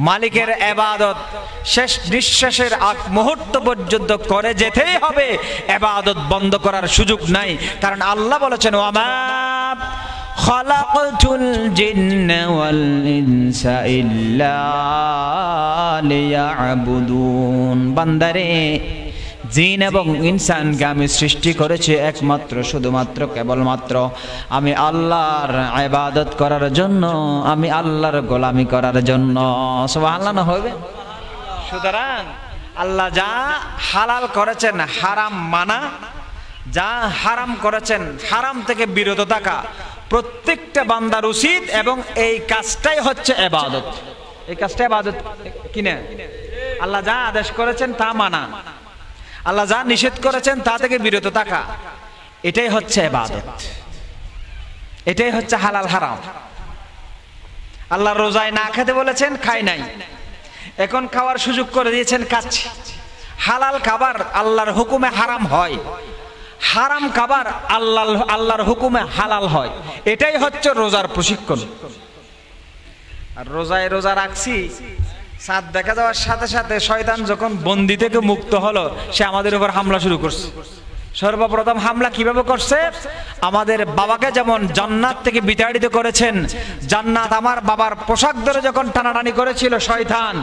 মালিকের ইবাদত শেষ নিঃশ্বাসের আগ মুহূর্ত পর্যন্ত করে যেতেই হবে, ইবাদত বন্ধ করার সুযোগ নাই। কারণ আল্লাহ বলেছেন ওয়ামা খালাকতুল জিন্না ওয়াল ইনসা ইল্লা লিয়াবুদুন, বান্দারে জিন এবং ইনসানকে আমি সৃষ্টি করেছি একমাত্র শুধুমাত্র কেবলমাত্র আমি আল্লাহর ইবাদত করার জন্য, আমি আল্লাহর গোলামি করার জন্য। সুবহানাল্লাহ না হবে। সুতরাং আল্লাহ যা হালাল করেছেন হারাম মানা, যা হারাম করেছেন হারাম থেকে বিরত থাকা প্রত্যেকটা বান্দার উচিত, এবং এই কাজটাই হচ্ছে ইবাদত। এই কাজটা ইবাদত কিনা? আল্লাহ যা আদেশ করেছেন তা মানা, আল্লাহ যা নিষেধ করেছেন তা থেকে বিরত থাকা, এটাই হচ্ছে ইবাদত, এটাই হচ্ছে হালাল হারাম। আল্লাহ রোজায় না খেতে বলেছেন, খাই নাই, এখন খাওয়ার সুযোগ করে দিয়েছেন, খাচ্ছি। হালাল খাবার আল্লাহর হুকুমে হারাম হয়, হারাম খাবার আল্লাহর হুকুমে হালাল হয়, এটাই হচ্ছে রোজার প্রশিক্ষণ। আর রোজায় রোজা রাখছি, চাঁদ দেখা যাওয়ার সাথে সাথে শয়তান যখন বন্দি থেকে মুক্ত হলো, সে আমাদের উপর হামলা শুরু করছে। সর্বপ্রথম হামলা কিভাবে করছে? আমাদের বাবাকে যেমন জান্নাত থেকে বিতাড়িত করেছেন, জান্নাত আমার বাবার পোশাক ধরে যখন টানাটানি করেছিল শয়তান,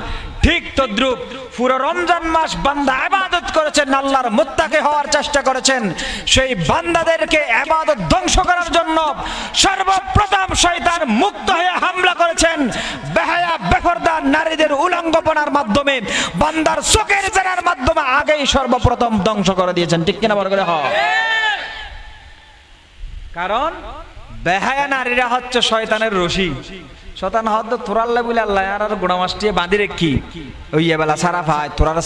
ঠিক তদ্রুপ পুরো রমজান মাস বান্দা ইবাদত করেছেন, আল্লাহর মুত্তাকি হওয়ার চেষ্টা করেছেন, সেই বান্দাদেরকে ইবাদত ধ্বংস করার জন্য সর্বপ্রথম শয়তান মুক্ত হয়ে হামলা করেছেন বেহায়া বেপরদা নারীদের উলঙ্গপনার মাধ্যমে, বান্দার চোখের জেরার মাধ্যমে আগেই সর্বপ্রথম ধ্বংস করে দিয়েছেন। ঠিক কিনা বলে? কারণ বেহায়া নারীরা হচ্ছে শয়তানের রশি। শয়তান হদ তোরাল্লা বলে আল্লাহ আর গুণা মাসটিয়ে বাঁধি রেখি ওই বেলা সারা ভাই তোরারা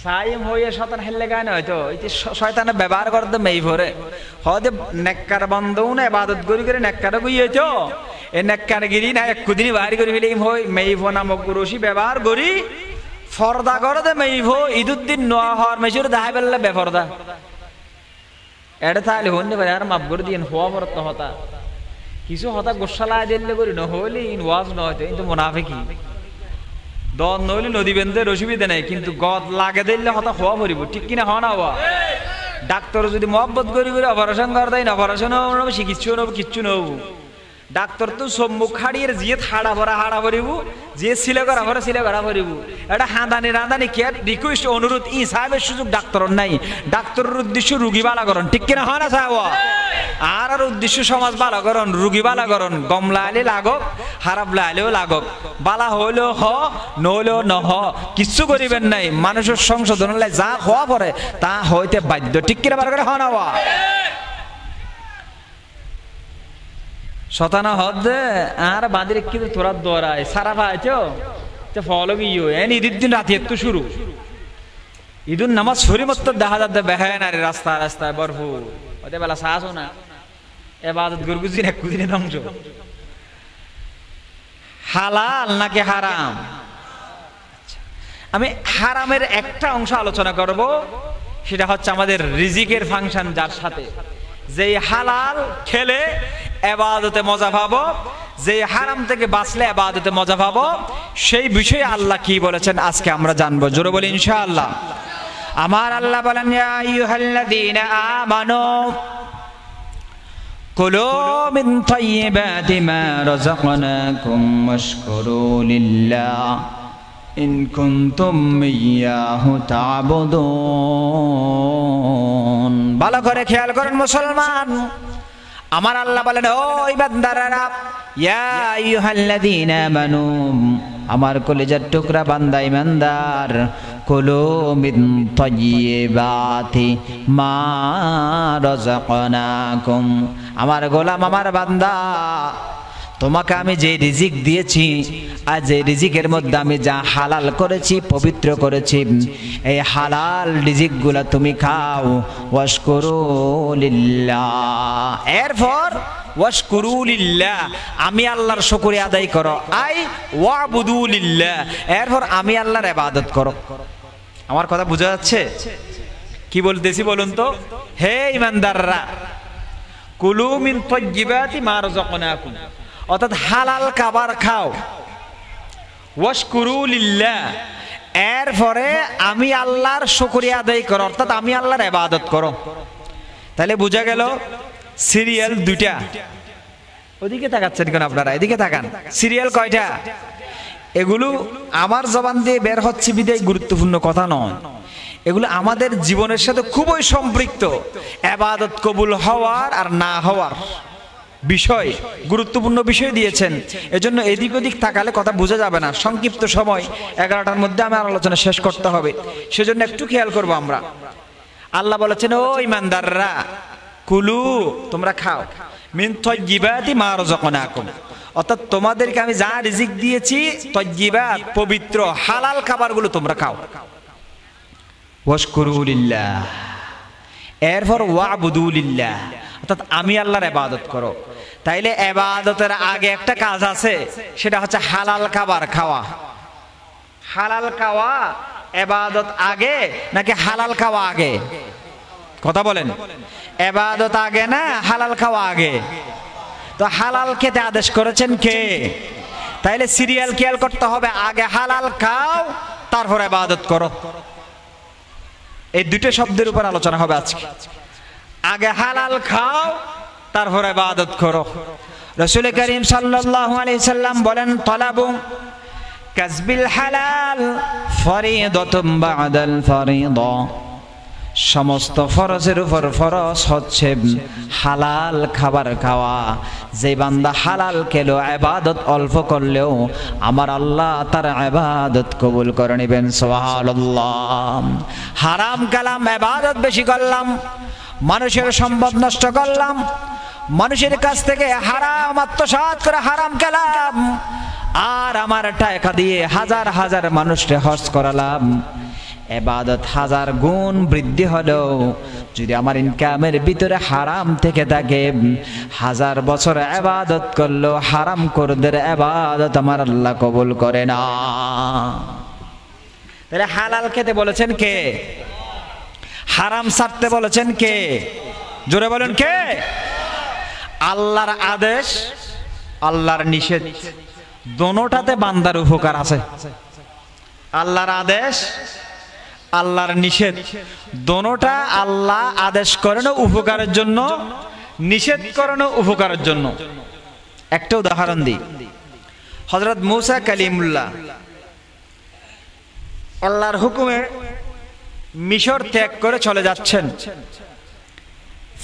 সাইম হয়ে শয়তান হেললে গায় না, হয়তো এই যে শয়তানে ব্যবহার করতে মেই ভরে হদে নেককার বন্ধও না ইবাদত করি করে নেককার কই হইতো, এই নেককার গিরি না একদিনই বাইরে করে ফেলে হই মেই ভো নামক রশি ব্যবহার করি ফর্দা করে দে মেই ভো ঈদুদ্দিন নোয়া হওয়ার মেজুর দাহাই বেললে বেফর্দা এটা তাহলে হন্যে পারে আর মাপ করে দিন হওয়া পরত হতা কিছু হতা গোসালা দিলে করি নহলে ইন ওয়াজ নয়তো কিন্তু মুনাফিকি দন নইলে নদী বেঁধে অসুবিধা নেই, কিন্তু গদ লাগে দিলে হতা হওয়া ভরিব। ঠিক কিনা? হওয়া না হওয়া। ডাক্তার যদি মহব্বত করি করে অপারেশন করে দেয় না, অপারেশন হব চিকিৎসা নেব, কিচ্ছু নেব। ডাক্তার তো সম্মুখ হাড়িয়ে যে হাড়া ভরা হাড়া ভরিব, যে সিলে করা ভরা সিলে করা ভরিব। এটা হাঁদানি রাঁধানি কে রিকোয়েস্ট অনুরোধ ই সাহেবের সুযোগ ডাক্তারের নাই। ডাক্তারের উদ্দেশ্য রুগী বালা করণ। ঠিক কিনা? হয় না সাহেব? আর উদ্দেশ্য সমাজ বালা করণ, রুগী বালা করণ। গমলা আলে লাগক, হারাপ লাইলেও লাগক, বালা হইলেও হ নইলেও নহ, কিচ্ছু করিবেন নাই। মানুষের সংশোধন যা হওয়া পরে তা হইতে বাধ্য। ঠিক কিনা বার করে? হয় না? শতানা হদে আর বাঁধির কিন্তু তোরা দৌড়ায় সারা পাইছো ফলো গিয়ে এন ঈদের দিন রাতে একটু শুরু ঈদুন নামাজ শরীর মতো দেখা যাচ্ছে বেহায় নারী রাস্তা রাস্তায় ভরপুর ওদের বেলা সাহস না এবাদত গুরগুজিন এক কুদিনে ধ্বংস। হালাল নাকি হারাম? আমি হারামের একটা অংশ আলোচনা করব, সেটা হচ্ছে আমাদের রিজিকের ফাংশন, যার সাথে যে হালাল খেলে ইবাদতে মজা পাবো, যে হারাম থেকে বাঁচলে ইবাদতে মজা পাবো, সেই বিষয়ে আল্লাহ কি বলেছেন আজকে আমরা জানবো। জোরে বলি ইনশাআল্লাহ। আমার আল্লাহ বলেন ইয়া আইয়ুহাল্লাযীনা আমানু কুলু মিন তাইয়্যিবাতি মা রাযাকনাকুম ওয়াশকুরু লিল্লাহ ইন কুনতুম ইয়াহু তা'বুদুন। ভালো করে খেয়াল করেন মুসলমান, আমার আল্লাহ বলেন ও ইমানদাররা, ইয়া আইয়ুহাল্লাযীনা আমানু, আমার কলিজার টুকরা বান্দা ইমানদার, কুলু মিন তাইয়্যিবাতি মা রাযাকনাকুম, আমার গোলাম আমার বান্দা, তোমাকে আমি যে রিজিক দিয়েছি আর যে রিজিকের মধ্যে আমি যা হালাল করেছি, পবিত্র করেছি, এই হালাল রিজিকগুলা তুমি খাও। ওয়াশকুরু লিল্লাহ, এরপর ওয়াশকুরু লিল্লাহ, আমি আল্লাহর শুকরিয়া আদায় করো। আই ওয়াবুদু লিল্লাহ, এরপর আমি আল্লাহর ইবাদত করো। আমার কথা বোঝা যাচ্ছে? কি বলতেছি বলুন তো? হে ইমানদাররা, কুলু মিন তাইয়্যিবাতি মা রাযাকনাকুম, অর্থাৎ হালাল খাবার খাও। ওয়াশকুরু লিল্লাহ, এরপরে আমি আল্লাহর শুকরিয়া আদায় করো, অর্থাৎ আমি আল্লাহর ইবাদত করো। তাহলে বোঝা গেল সিরিয়াল দুইটা। ওদিকে তাকাচ্ছেন কেন আপনারা? এদিকে তাকান। সিরিয়াল কয়টা? এগুলো আমার জবান দিয়ে বের হচ্ছে বিধায় গুরুত্বপূর্ণ কথা নয়, এগুলো আমাদের জীবনের সাথে খুবই সম্পৃক্ত। ইবাদত কবুল হওয়ার আর না হওয়ার বিষয়, গুরুত্বপূর্ণ বিষয় দিয়েছেন। এজন্য এদিক ওদিক তাকালে কথা বোঝা যাবে না। সংক্ষিপ্ত সময়, 11টার মধ্যে আমার আলোচনা শেষ করতে হবে, সেজন্য একটু খেয়াল করবো আমরা। আল্লাহ বলেছেন, ও ইমানদাররা, কুলু, তোমরা খাও, মিন তাইয়্যিবাতি মা রাযাকনাকুম, অর্থাৎ তোমাদেরকে আমি যা রিজিক দিয়েছি, তাইয়্যিবাত, পবিত্র হালাল খাবারগুলো তোমরা খাও। ওয়াশকুরু লিল্লাহ, এরপর ওয়াবুদু লিল্লাহ, অর্থাৎ আমি আল্লাহর ইবাদত করো। তাইলে ইবাদতের আগে একটা কাজ আছে, সেটা হচ্ছে হালাল খাবার খাওয়া। হালাল খাওয়া ইবাদত আগে নাকি হালাল খাওয়া আগে? কথা বলেন। ইবাদত আগে না হালাল খাওয়া আগে? তো হালাল খেতে আদেশ করেছেন কে? তাইলে সিরিয়াল খেয়াল করতে হবে, আগে হালাল খাও তারপর ইবাদত করো। এই দুটো শব্দের উপর আলোচনা হবে আজকে। আগে হালাল খাও তারপর ইবাদত করো। রাসূল করিম সাল্লাল্লাহু আলাইহি সাল্লাম বলেন, তালাবু কাসবিল হালাল ফরিদাতুম বাদাল ফরিদা, সমস্ত ফরজের উপর ফরজ হচ্ছে হালাল খাবার খাওয়া। যে বান্দা হালাল খেলো, ইবাদত অল্প করলেও আমার আল্লাহ তার ইবাদত কবুল করে নেবেন। সুবহানাল্লাহ। হারাম কালাম ইবাদত বেশি করলাম, মানুষের সম্পদ নষ্ট করলাম, মানুষের কাছ থেকে হারাম আত্মসাৎ করে হারাম খেলাম, আর আমার টাকা দিয়ে হাজার হাজার মানুষকে হজ করালাম। ইবাদত 1000 গুণ বৃদ্ধি হলো যদি আমার ইনকামের ভিতরে হারাম থেকে থাকে। 1000 বছর ইবাদত করলো, হারাম করদের ইবাদত আমার আল্লাহ কবুল করে না। তাহলে হালাল খেতে বলেছেন কে? হারাম ছাড়তে বলেছেন কে? জোরে বলেন কে? আল্লাহর আদেশ, আল্লাহর নিষেধ, দোনোটাতে বান্দার উপকার আছে। আল্লাহর আদেশ, আল্লাহর নিষেধ, দোনোটা আল্লাহ আদেশ করেন উপকারের জন্য, নিষেধ করেন উপকারের জন্য। একটা উদাহরণ দিই। হযরত মুসা কালিমুল্লাহ আল্লাহর হুকুমে মিশর ত্যাগ করে চলে যাচ্ছেন।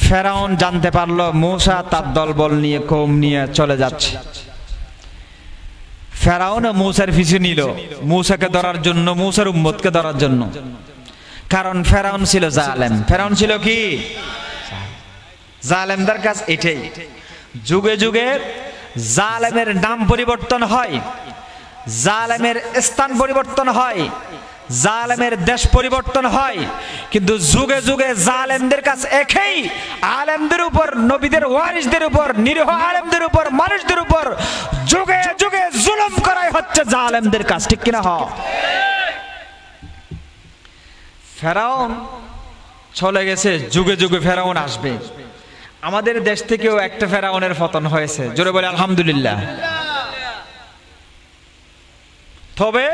ফেরাউন জানতে পারলো মুসা তার দলবল নিয়ে, কওম নিয়ে চলে যাচ্ছে। ফেরাউন মুসার পিছু নিল মুসাকে ধরার জন্য, মুসার উম্মতকে ধরার জন্য। কারণ ফেরাউন ছিল জালেম। ফেরাউন ছিল কি? জালেমদের কাজ এটাই। যুগে যুগে জালেমের নাম পরিবর্তন হয়, জালেমের স্থান পরিবর্তন হয়, জালেমের দেশ পরিবর্তন হয়, কিন্তু যুগে যুগে জালেমদের কাছে একই। আলেমদের উপর, নবীদের ওয়ারিসদের উপর, নিরীহ আলেমদের উপর, মানুষদের উপর যুগে যুগে জুলুম করাই হচ্ছে জালেমদের কাজ। ঠিক কিনা? হ। ফেরাউন চলে গেছে, যুগে যুগে ফেরাউন আসবে। আমাদের দেশ থেকেও একটা ফেরাউনের পতন হয়েছে। জোরে বলে আলহামদুলিল্লাহ। তবে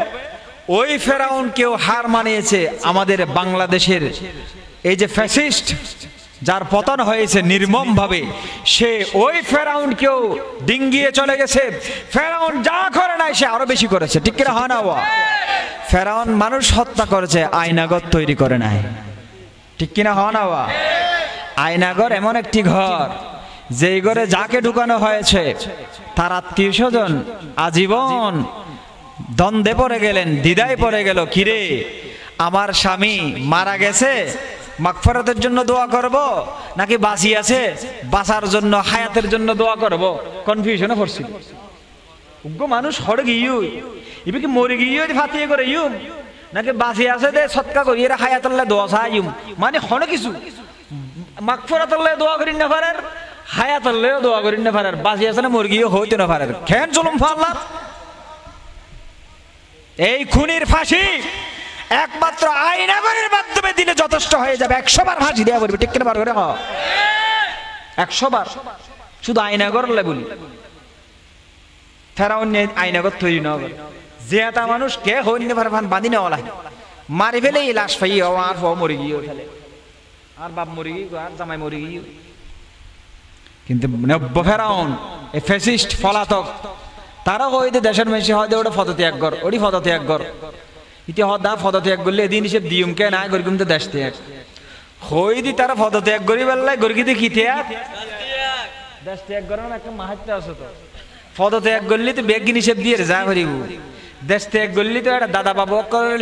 ওই ফেরাউন কেউ হার মানিয়েছে আমাদের বাংলাদেশের এই যে ফ্যাসিস্ট, যার পতন হয়েছে নির্মম ভাবে, সে ওই ফেরাউন কেউ ডিঙ্গিয়ে চলে গেছে। ফেরাউন যা করে নাই সে আরো বেশি করেছে। ঠিক কিনা? হয় না? ফেরাউন মানুষ হত্যা করেছে, আয়নাগর তৈরি করে নাই। ঠিক কিনা? হয় না? আয়নাগর এমন একটি ঘর, যেই ঘরে যাকে ঢুকানো হয়েছে তার আত্মীয় স্বজন আজীবন দ্বন্দ্বে পড়ে গেলেন, দ্বিধায় পড়ে গেল, কিরে আমার স্বামী মারা গেছে, মাগফিরাতের জন্য দোয়া করব নাকি বাঁচি আছে বাঁচার জন্য, হায়াতের জন্য দোয়া করব? কনফিউশনে পড়ছিল। উগ্র মানুষ হড়ে গিয়ে ইবে কি মরে গিয়ে ফাতিয়ে করে ইউম নাকি বাঁচি আছে দে সৎকা করি এরা হায়াতুল্লাহ দোয়া চাইম, মানে হনে কিছু মাগফিরাতুল্লাহ দোয়া করি না পারার, হায়াতুল্লাহ দোয়া করি না পারার, বাঁচি আছে না মরে গিয়ে হইতে না পারার। কেন জুলুম ফাল্লা? এই খুনির ফাঁসি একমাত্র আইনাগরের মাধ্যমে দিলে যথেষ্ট হয়ে যাবে। 100 বার ফাঁসি দেওয়া বলবে। ঠিক কিনা? বার করে 100 বার শুধু আইনাগর বলি। ফেরাউন আইনাগত তৈরি না করে যে এটা মানুষ কে হইনি ফারফান বাঁধি না ওলাই মারি ফেলে এই লাশ পাই আর ফ মরে গিয়ে ফেলে আর বাপ মরে গিয়ে আর জামাই মরে গিয়ে কিন্তু নব্য ফেরাউন এ ফ্যাসিস্ট পলাতক তারা হইতে দেশের মেশি হয়তো ওটা পদত্যাগ কর ওটি পদত্যাগ কর ইতি হদা পদত্যাগ করলে এদিন হিসেবে দিয়ম কে না করি কিন্তু দেশ ত্যাগ হইদি তারা পদত্যাগ করি বেলায় গরিকিতে কি ত্যাগ দেশ ত্যাগ করার একটা মাহাত্ম্য আছে তো পদত্যাগ করলে তো বেগিন হিসেব দিয়ে যা করিব দেশ ত্যাগ করলে তো একটা দাদা বাবু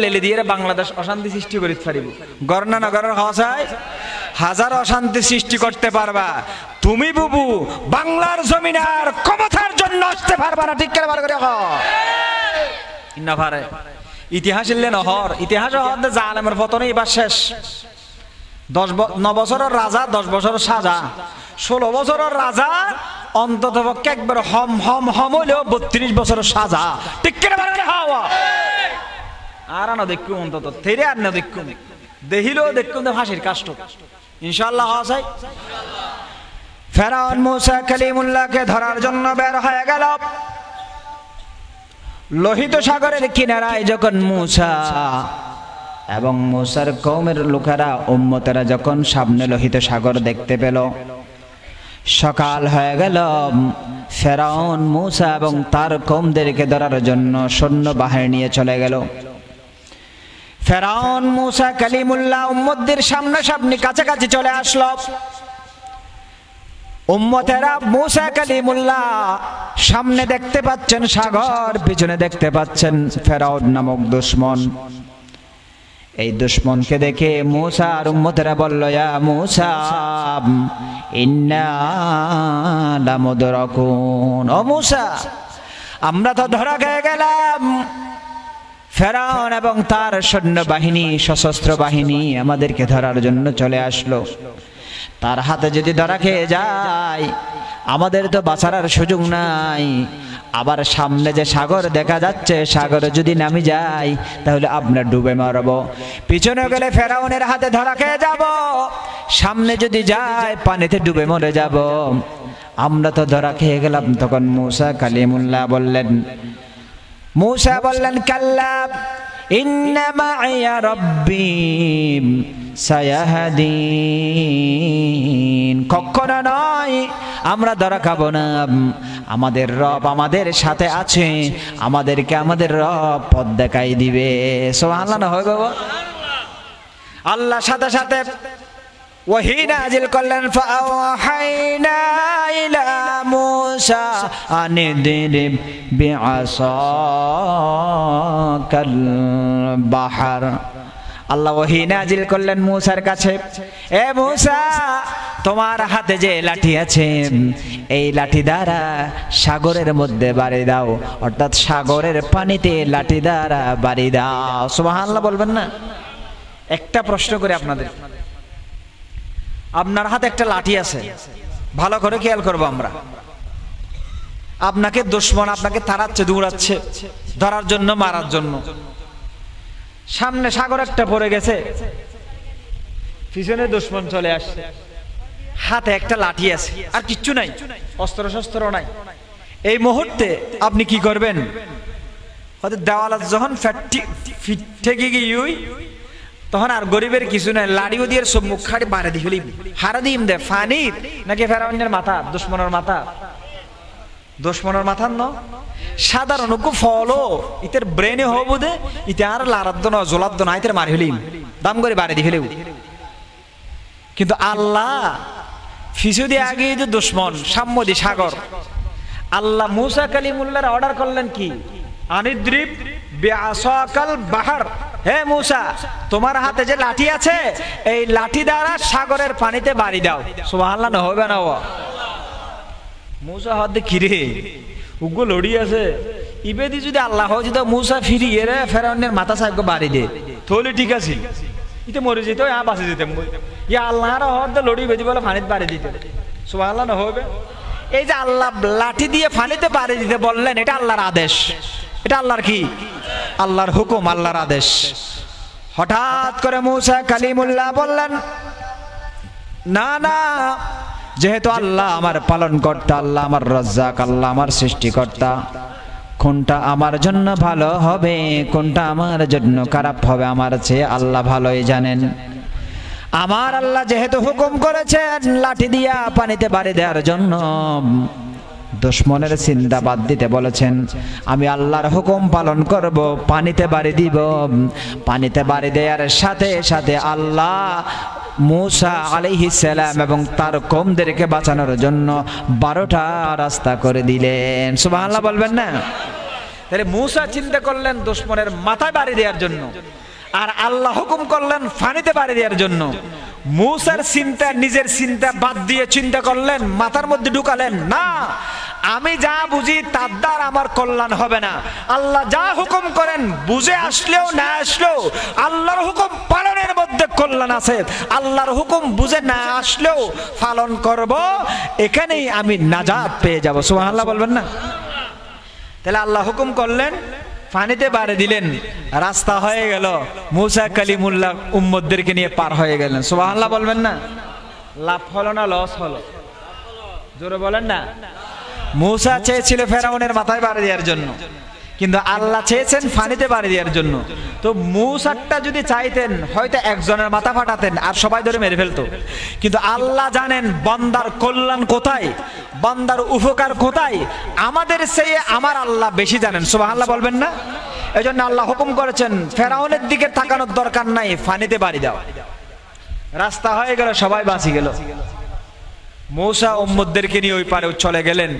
লেলে দিয়ে বাংলাদেশ অশান্তি সৃষ্টি করিতে পারিব গড়না নগরের হসায় হাজার অশান্তি সৃষ্টি করতে পারবা তুমি বুবু বাংলার জমিনার ক্ষমতার জন্য আসতে পারবা না ঠিক করে বার করে না পারে ইতিহাস ইল্লে নহর ইতিহাস হর জালেমের পতনে এবার শেষ 9 বছরের রাজা 10 বছরের সাজা 16 বছরের রাজা অন্তত পক্ষে একবার হম হম হম হইলেও 32 বছরের সাজা ঠিক করে বার করে হাওয়া আর না দেখুন অন্তত তেরে আর না দেখুন দেখিলেও দেখুন ফাঁসির কাষ্ট ইনশাআল্লাহ হয় ফেরাউন মুসা কালিমুল্লাহকে ধরার জন্য বের হয়ে গেল লোহিত সাগরের কিনারায় যখন মুসা এবং মুসার কওমের লোকেরা উম্মতেরা যখন সামনে লোহিত সাগর দেখতে পেল সকাল হয়ে গেল ফেরাউন মুসা এবং তার কওমদেরকে ধরার জন্য সৈন্য বাহিনী নিয়ে চলে গেল ফেরাউন মুসা কালিমুল্লাহ উম্মতদের সামনাসামনি কাছাকাছি চলে আসলো উম্মতেরা মুসা কালিমুল্লাহ সামনে দেখতে পাচ্ছেন সাগর পিছনে দেখতে পাচ্ছেন ফেরাউন নামক দুশমন এই দুশমনকে দেখে মুসা আর উম্মতেরা বলল ইয়া মুসা ইন্না লামুদরাকুন ও মুসা আমরা তো ধরা খেয়ে গেলাম ফেরাউন এবং তার সৈন্যবাহিনী সশস্ত্র বাহিনী আমাদেরকে ধরার জন্য চলে আসলো তার হাতে যদি ধরা খেয়ে যায় আমাদের তো বাঁচার আর সুযোগ নাই আবার সামনে যে সাগর দেখা যাচ্ছে সাগরে যদি নামি যাই তাহলে আমরা ডুবে মরব পিছনে গেলে ফেরাউনের হাতে ধরা খেয়ে যাব সামনে যদি যায় পানিতে ডুবে মরে যাব আমরা তো ধরা খেয়ে গেলাম তখন মুসা কালিমুল্লাহ বললেন কাল্লা ইন্না মাইয়া রাব্বি সায়াহদিন কখনো নয় আমরা ধরা খাবো না আমাদের রব আমাদের সাথে আছে আমাদেরকে আমাদের রব পথ দেখাই দিবে সুবহানাল্লাহ না হয় বাবা আল্লাহ সাথে সাথে ওহী নাজিল করলেন ফাওহাইনা ইলা মুসা আনিদরিব বিআসাকাল বাহর আল্লাহ ওহী নাজিল করলেন মুসার কাছে এ মুসা তোমার হাতে যে লাঠি আছে এই লাঠি দ্বারা সাগরের মধ্যে বাড়ি দাও অর্থাৎ সাগরের পানিতে লাঠি দ্বারা বাড়ি দাও সুবহানাল্লাহ বলবেন না একটা প্রশ্ন করে আপনাদের আপনার হাতে একটা লাঠি আছে ভালো করে খেয়াল করব আমরা আপনাকে দুশমন আপনাকে তাড়াচ্ছে দৌড়াচ্ছে ধরার জন্য মারার জন্য সামনে সাগর একটা পড়ে গেছে পিছনে দুশমন চলে আসছে হাতে একটা লাঠি আছে আর কিচ্ছু নাই অস্ত্র শস্ত্র নাই এই মুহূর্তে আপনি কি করবেন হয়তো দেওয়াল যখন ঠেকে গিয়ে তখন আর গরিবের কিছু নাই লাড়িও দিয়ে সব মুখ খাড়ি বাড়ে দিয়ে ফেলি হারা দিম দে ফানির নাকি ফেরাউনের মাথা দুশমনের মাথা দুশমনের মাথা ন সাধারণ ফলো ইতের ব্রেনে হব দে ইতে আর লারাদ্দ ন জোলাদ্দ না ইতের মারি ফেলিম দাম করে বাড়ি দিয়ে ফেলেও কিন্তু আল্লাহ ফিসু দিয়ে আগে যে দুশমন সাম্যদি সাগর আল্লাহ মুসা কালিমুল্লাহর অর্ডার করলেন কি আনিদ্রিব বিআসাকাল বাহর হে মুসা তোমার হাতে যে লাঠি আছে এই লাঠি দ্বারা সাগরের পানিতে বাড়ি দাও সুবহানাল্লাহ না হবে না মুসা হাতে কিরে উগ্র লড়ি আছে ইবেদি যদি আল্লাহ হয় যদি মুসা ফিরিয়ে রে ফেরাউনের মাথা সাহেব বাড়ি দে তাহলে ঠিক আছে ইতে মরে যেত বাঁচে যেতাম ইয়া আল্লাহর হদ লড়ি বেজি বলে পানিতে বাড়ি দিতে সুবহানাল্লাহ না হবে এই যে আল্লাহ লাঠি দিয়ে পানিতে বাড়ি দিতে বললেন এটা আল্লাহর আদেশ এটা আল্লাহর কি আল্লাহর হুকুম আল্লাহর আদেশ হঠাৎ করে মুসা কালিমুল্লাহ বললেন না না যেহেতু আল্লাহ আমার পালনকর্তা আল্লাহ আমার রাজ্জাক আল্লাহ আমার সৃষ্টিকর্তা কোনটা আমার জন্য ভালো হবে, কোনটা আমার জন্য খারাপ হবে, আমার চেয়ে আল্লাহ ভালোই জানেন। আমার আল্লাহ যেহেতু হুকুম করেছেন লাঠি দিয়া পানিতে বাড়ি দেওয়ার জন্য, দুশমনের চিন্তা বাদ দিতে বলেছেন, আমি আল্লাহর হুকুম পালন করব, পানিতে বাড়ি দিব। পানিতে বাড়ি দেওয়ার সাথে সাথে আল্লাহ মূসা আলাইহিস সালাম এবং তার কওমদেরকে বাঁচানোর জন্য 12টা রাস্তা করে দিলেন। সুবহানাল্লাহ বলবেন না? তাহলে মূসা চিন্তা করলেন দুশমনের মাথায় বাড়ি দেওয়ার জন্য, আর আল্লাহ হুকুম করলেন পানিতে বাড়ি দেওয়ার জন্য। মূসার চিন্তা, নিজের চিন্তা বাদ দিয়ে চিন্তা করলেন, মাথার মধ্যে ঢুকালেন, না আমি যা বুঝি তার দ্বারা আমার কল্যাণ হবে না। আল্লাহ যা হুকুম করেন বুঝে আসলেও না আসলেও আল্লাহর হুকুম পালনের মধ্যে কল্যাণ আছে। আল্লাহর হুকুম বুঝে না আসলেও পালন করব, এখানেই আমি নাজাত পেয়ে যাব। সুবহানাল্লাহ বলবেন না? তাহলে আল্লাহ হুকুম করলেন, পানিতে বাড়ি দিলেন, রাস্তা হয়ে গেল। মূসা কালিমুল্লাহ উম্মতদেরকে নিয়ে পার হয়ে গেলেন। সুবহানাল্লাহ বলবেন না? লাভ হলো না লস হলো? জোরে বলেন না? মূসা চেয়েছিল ফেরাউনের মাথায় বাড়ি দেওয়ার জন্য, কিন্তু আল্লাহ চেয়েছেন পানিতে বাড়ি দেওয়ার জন্য। তো মূসাটা যদি চাইতেন হয়তো একজনের মাথা ফাটাতেন আর সবাই ধরে মেরে ফেলতো, কিন্তু আল্লাহ জানেন বান্দার কল্যাণ কোথায়, বান্দার উপকার কোথায়, আমাদের চেয়ে আমার আল্লাহ বেশি জানেন। সুবহানাল্লাহ বলবেন না? এই জন্য আল্লাহ হুকুম করেছেন ফেরাউনের দিকে তাকানোর দরকার নাই, পানিতে বাড়ি দাও। রাস্তা হয়ে গেল, সবাই বাঁচি গেল। মূসা উম্মতদেরকে নিয়ে ওই পারে চলে গেলেন।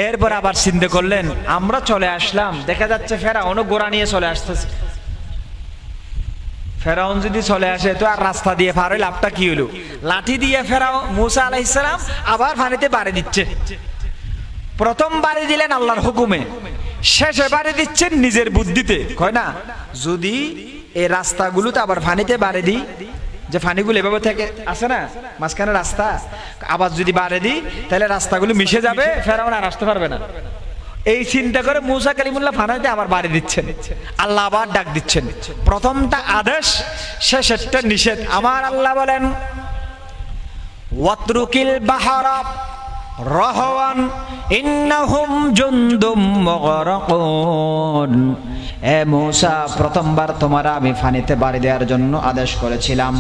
এরপর আবার চিন্তা করলেন, আমরা চলে আসলাম, দেখা যাচ্ছে ফেরাউনও গোড়া নিয়ে চলে আসতেছে। ফেরাউন যদি চলে আসে তো আর রাস্তা দিয়ে পার হয়ে লাভটা কি হলো? লাঠি দিয়ে ফেরাউন মূসা আলাইহিস সালাম আবার পানিতে বাড়ি দিচ্ছে। প্রথম বাড়ি দিলেন আল্লাহর হুকুমে, শেষে বাড়ি দিচ্ছেন নিজের বুদ্ধিতে। কয় না, যদি এই রাস্তাগুলোতে আবার পানিতে বাড়ি দিই, যে পানিগুলো এভাবে থেকে আসে না মাঝখানে রাস্তা, আবার যদি বাড়ি দিই তাহলে রাস্তাগুলো মিশে যাবে, ফেরাউন আর আসতে পারবে না। এই চিন্তা করে মূসা কালিমুল্লাহ পানিতে আবার বাড়ি দিচ্ছেন। আল্লাহ আবার ডাক দিচ্ছেন, প্রথমটা আদেশ, শেষেরটা নিষেধ। আমার আল্লাহ বলেন, ওয়াতরুকিল বাহরা রাহওয়ান ইন্নাহুম জুনদুম মুগরাকুন। এ মূসা, প্রথমবার তোমার আমি পানিতে বাড়ি দেওয়ার জন্য আদেশ করেছিলাম,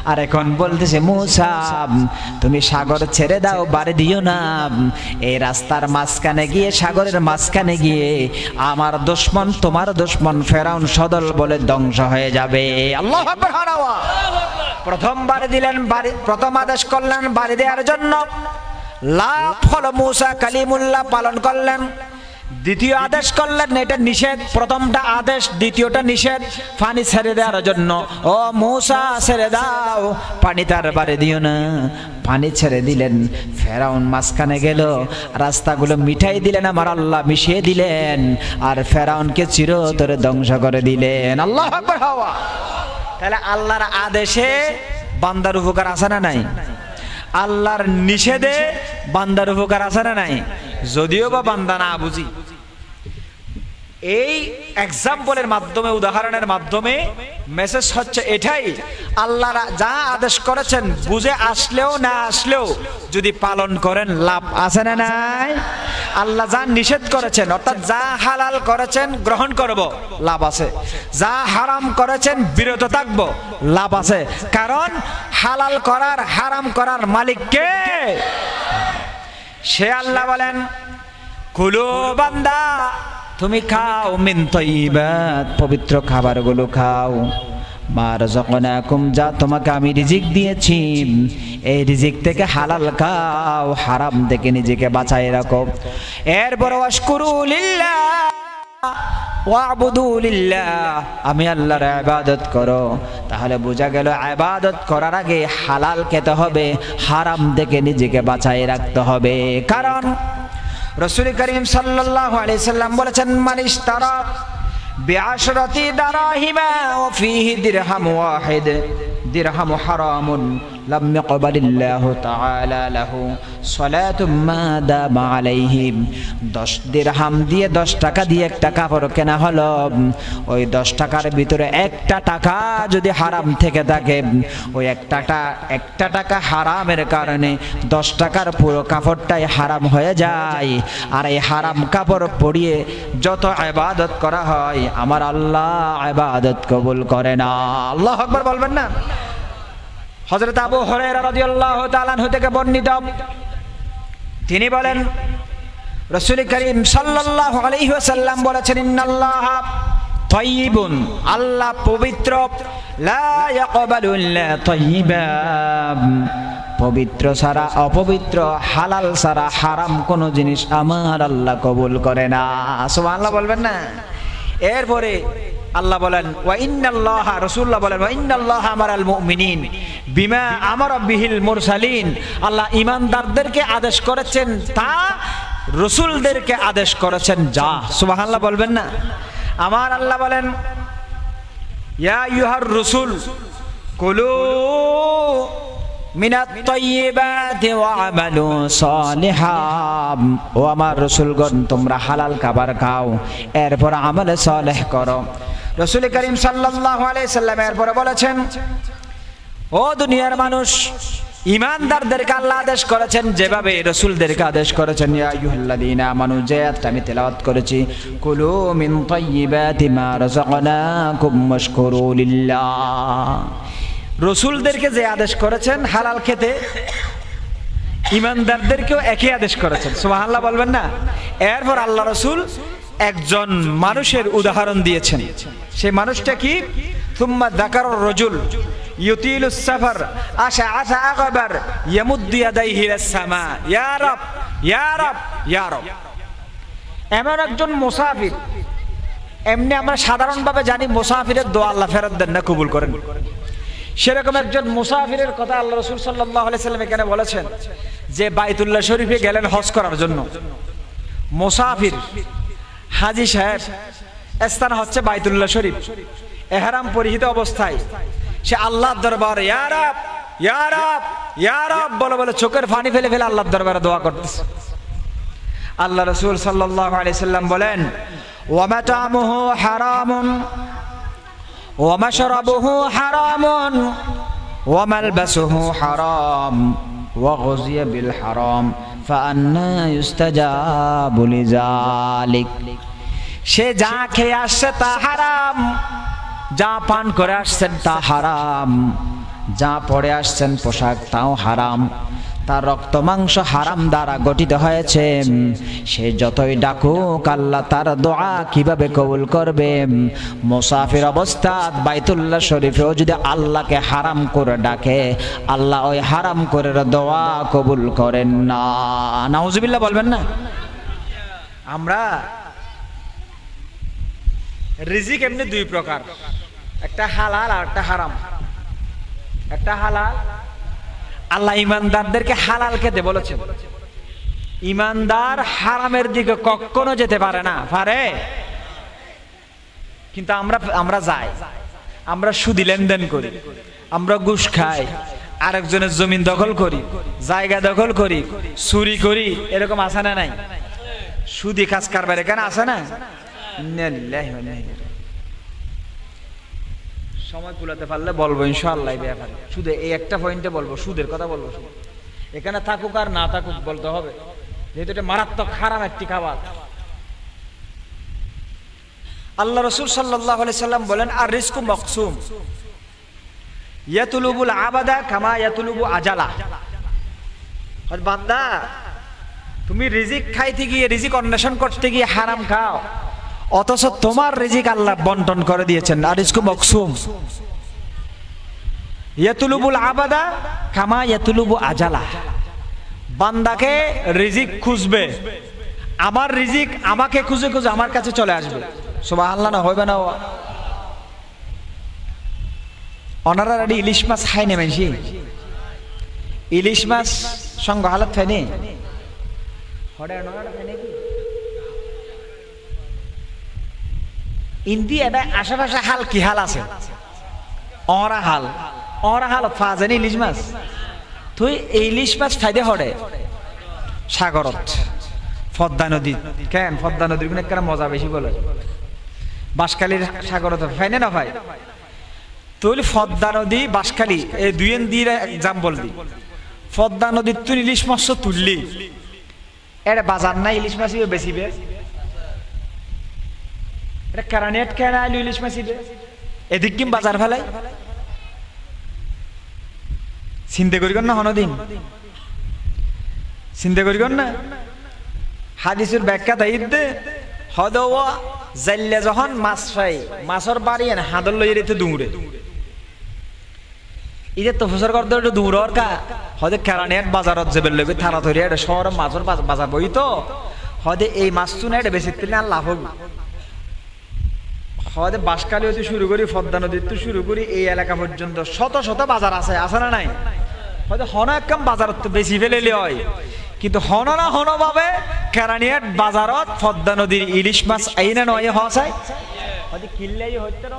আর এখন বলতেছে মূসা তুমি সাগর ছেড়ে দাও, বাড়ি দিও না। এই রাস্তার মাঝখানে গিয়ে, সাগরের মাঝখানে গিয়ে আমার দুশমন, তোমার দুশমন ফেরাউন সদল বলে ধ্বংস হয়ে যাবে। আল্লাহু আকবার। প্রথম বাড়ি দিলেন, প্রথম আদেশ করলেন বাড়ি দেওয়ার জন্য, লাভ হলো মূসা কালিমুল্লাহ পালন করলেন। দ্বিতীয় আদেশ করলেন, এটা নিষেধ। প্রথমটা আদেশ, দ্বিতীয়টা নিষেধ, পানি ছেড়ে দেওয়ার জন্য। ও মূসা ছেড়ে দাও, পানি তার বাড়ি দিও না। পানি ছেড়ে দিলেন, ফেরাউন মাঝখানে গেল, রাস্তাগুলো মিঠাই দিলেন, আমার আল্লাহ মিশিয়ে দিলেন, আর ফেরাউনকে চিরতরে ধ্বংস করে দিলেন। আল্লাহু আকবার। তাহলে আল্লাহর আদেশে বান্দার উপকার আছে না নাই? আল্লাহর নিষেধে বান্দার উপকার আছে না নাই? যদিও বা বান্দা না বুঝি। এই এক্সাম্পলের মাধ্যমে, উদাহরণের মাধ্যমে মেসেজ হচ্ছে এটাই, আল্লাহ যা আদেশ করেছেন বুঝে আসলেও না আসলেও যদি পালন করেন লাভ আছে না নাই? আল্লাহ যা নিষেধ করেছেন, অর্থাৎ যা হালাল করেছেন গ্রহণ করব, লাভ আছে। যা হারাম করেছেন বিরত থাকবো, লাভ আছে। কারণ হালাল করার, হারাম করার মালিক কে? সে আল্লাহ বলেন, কুলু বান্দা তুমি খাও মিন তাইয়িবাত, পবিত্র খাবারগুলো খাও, মা রাযাকনাকুম, যা তোমাকে আমি রিজিক দিয়েছি, এই রিজিক থেকে হালাল খাও, হারাম থেকে নিজেকে বাঁচায় রাখো। এরপর ওয়াশকুরু লিল্লাহ ওয়াবুদু লিল্লাহ, আমি আল্লাহর ইবাদত করো। তাহলে বোঝা গেল ইবাদত করার আগে হালাল খেতে হবে, হারাম থেকে নিজেকে বাঁচায় রাখতে হবে। কারণ রাসূল করিম সাল্লাল্লাহু আলাইহি সাল্লাম বলেছেন, মান ইশতারা বিআশরাতি দারাহিমা ওয়া ফীহি দিরহাম ওয়াহিদ, দিরহাম হারামুন লাম ইয়াকবালিল্লাহু তাআলা লাহু সালাতুম মা দামা আলাইহি। 10 দিরহাম দিয়ে 10 টাকা দিয়ে একটা কাপড় কেনা হলো, ওই 10 টাকার ভিতরে একটা টাকা যদি হারাম থেকে থাকে, ওই একটা টাকা হারামের কারণে 10 টাকার পুরো কাপড়টাই হারাম হয়ে যায়। আর এই হারাম কাপড় পরিয়ে যত ইবাদত করা হয় আমার আল্লাহ ইবাদত কবুল করে না। আল্লাহু আকবার বলবেন না? হযরত আবু হুরায়রা রাদিয়াল্লাহু তাআলা আনহু থেকে বর্ণিত, তিনি বলেন রাসূল করিম সাল্লাল্লাহু আলাইহি ওয়াসাল্লাম বলেছেন, ইন্নাল্লাহা তাইয়িবুন, আল্লাহ পবিত্র, লা ইয়াকবালু ইল্লা তাইয়িবা, পবিত্র ছাড়া অপবিত্র, হালাল ছাড়া হারাম কোন জিনিস আমার আল্লাহ কবুল করে না। সুবহানাল্লাহ বলবেন না? এরপরে আল্লাহ বলেন ওয়া ইন্নাল্লাহা, রাসূলুল্লাহ বলেন ওয়া ইন্নাল্লাহা আমারাল মুমিনিন বিমা আমারা বিহিল মুরসালিন, আল্লাহ ঈমানদারদেরকে আদেশ করেছেন তা রাসূলদেরকে আদেশ করেছেন যা। সুবহানাল্লাহ বলবেন না? আমার আল্লাহ বলেন ইয়া আইয়ুহার রাসূল কুলু মিনাত তাইয়্যিবাতি ওয়া আমালু সালিহাম, ও আমার রাসূলগণ তোমরা হালাল খাবার খাও, এরপর আমল সালেহ করো। রাসূল করিম সাল্লাল্লাহু আলাইহি সাল্লাম এরপর বলেছেন, ও দুনিয়ার মানুষ, ঈমানদারদেরকে আল্লাহ আদেশ করেছেন যেভাবে রাসূলদেরকে আদেশ করেছেন। ইয়া আইয়ুহাল্লাযীনা আমানু, যে আয়াতটা আমি তেলাওয়াত করেছি, কুলু মিন তাইয়্যিবাতি মা রাযাকনাকুম ওয়াশকুরু লিল্লাহ, রাসূলদেরকে যে আদেশ করেছেন হালাল খেতে, ঈমানদারদেরকেও একই আদেশ করেছেন। সুবহানাল্লাহ বলবেন না? এরপর আল্লাহ রাসূল একজন মানুষের উদাহরণ দিয়েছেন। সেই মানুষটা কি? সুম্মা যাকারার রাজুল ইউতিলুস সাফার আশআআসা আগবার ইয়ামুদ্দু ইয়াদাইহি ইলাস সামা, ইয়া রাব ইয়া রাব ইয়া রাব। এমন একজন মুসাফির, এমনি আমরা সাধারণভাবে জানি মুসাফিরের দোয়া আল্লাহ ফেরত দেন না, কবুল করেন। সেরকম একজন মুসাফিরের কথা আল্লাহ রাসূল সাল্লাল্লাহু আলাইহি সাল্লাম এখানে বলেছেন, যে বাইতুল্লাহ শরীফে গেলেন হজ করার জন্য। মুসাফির হাজী সাহেব স্থান হচ্ছে বাইতুল্লাহ শরীফ, ইহরাম পরিহিত অবস্থায় সে আল্লাহর দরবারে ইয়া রাব ইয়া রাব ইয়া রাব বলে বলে চোখের পানি ফেলে ফেলে আল্লাহর দরবারে দোয়া করতেছে। আল্লাহ রাসূল সাল্লাল্লাহু আলাইহি সাল্লাম বলেন, ওয়া মাতামুহু হারামুন ওয়া মাশরাবুহু হারামুন ওয়া মালবাসুহু হারাম ওয়া গুযিয়া বিল হারাম ফাআন্না ইউস্তাজাবু লিযালিক। সে যা খেয়ে আসছে তা হারাম, যা পান করে আসছেন তা হারাম, যা পরে আসছেন পোশাক তাও হারাম, তার রক্ত মাংস হারাম দ্বারা গঠিত হয়েছে। সে যতই ডাকুক আল্লাহ তার দোয়া কিভাবে কবুল করবে? মুসাফির অবস্থায় বাইতুল্লাহ শরীফেও যদি আল্লাহকে হারাম করে ডাকে, আল্লাহ ওই হারাম করে দোয়া কবুল করেন না। নাউজুবিল্লাহ বলবেন না? আমরা রিজিক এমনি দুই প্রকার, একটা হালাল আর একটা হারাম। একটা হালাল, আল্লাহ ঈমানদারদেরকে হালাল খেতে বলেছেন। ঈমানদার হারামের দিকে কখনো যেতে পারে না, পারে? কিন্তু আমরা যাই, আমরা সুদি লেনদেন করি, আমরা ঘুষ খাই, আরেকজনের জমিন দখল করি, জায়গা দখল করি, চুরি করি, এরকম আছে না নাই? সুদি খাস কারবার এখানে আছে না? সময় কুলাতে পারলে বলবো ইনশাআল্লাহ ব্যাপারে। শুধু এই একটা পয়েন্টে বলবো, সুদের কথা বলবো। এখানে থাকুক আর না থাকুক বলতে হবে, যেহেতু এটা মারাত্মক হারাম একটি খাবার। আল্লাহ রাসূল সাল্লাল্লাহু আলাইহি সাল্লাম বলেন, আর রিজকু মাকসুম ইয়াতুলুবুল আবাদা কামা ইয়াতুলুবু আজালা। আর বান্দা, তুমি রিজিক খাইতে গিয়ে, রিজিক অন্বেষণ করতে গিয়ে হারাম খাও, অথচ তোমার রিজিক আল্লাহ বন্টন করে দিয়েছেন। আর রিজকু মাকসুম ইয়াতুলুবুল আবাদা কামা ইয়াতুলুবু আজালা। বান্দাকে রিজিক খুঁজবে, আমার রিজিক আমাকে খুঁজে খুঁজে আমার কাছে চলে আসবে। সুবহানাল্লাহ না হইবে না? অনারা রেডি ইলিশ মাছ খাই নেমেছি, ইলিশ মাছ সঙ্গ হালত খাইনি ইন্দি এটা আশেপাশে হাল কি হাল আছে? অরা হাল, অরা হালত ফা জানি ইলিশ মাছ তুই ইলিশ মাছ ফাইদে হরে সাগরত পদ্মা নদী কেন পদ্মা নদীর গুণ একটা মজা বেশি বলে বাঁশখালীর সাগরত ফাইনে না ভাই তুই পদ্মা নদী বাঁশখালী এই দুইয়ের দিয়ে এক্সাম্পল দি পদ্মা নদীর তুই ইলিশ মাছ তুললি এটা বাজার নাই ইলিশ মাছ বেশিবে এটা কারানেট কেন আইলো ইলিশ মাছ এদিক কিম বাজার ফেলাই চিন্তা করিগন না হনদিন চিন্তা করিগন না হাদিসের ব্যাখ্যা তাই দে হদওয়া জাল্লা যখন মাছ পাই মাছর বাড়ি এনে হাদর লই রেতে দৌড়ে ইদে তো ফসর করতে একটু দৌড়র কা হদে কারানেট বাজারত যাবে লগে থানা ধরে এটা শহর মাছর বাজার বই তো হদে এই মাছ তুনে এটা বেশি তেলে আর লাভ হবে হদে বাঁশখালী হতে শুরু করি পদ্মা নদীর তো শুরু করি এই এলাকা পর্যন্ত শত শত বাজার আছে না নাই হয়তো হন একদম বাজারত তো বেশি ফেলেলে হয় কিন্তু হন না হন ভাবে কেরানিয়ার বাজারত পদ্মা নদীর ইলিশ মাছ এই না নয় হসায় হয়তো কিনলেই হইতে না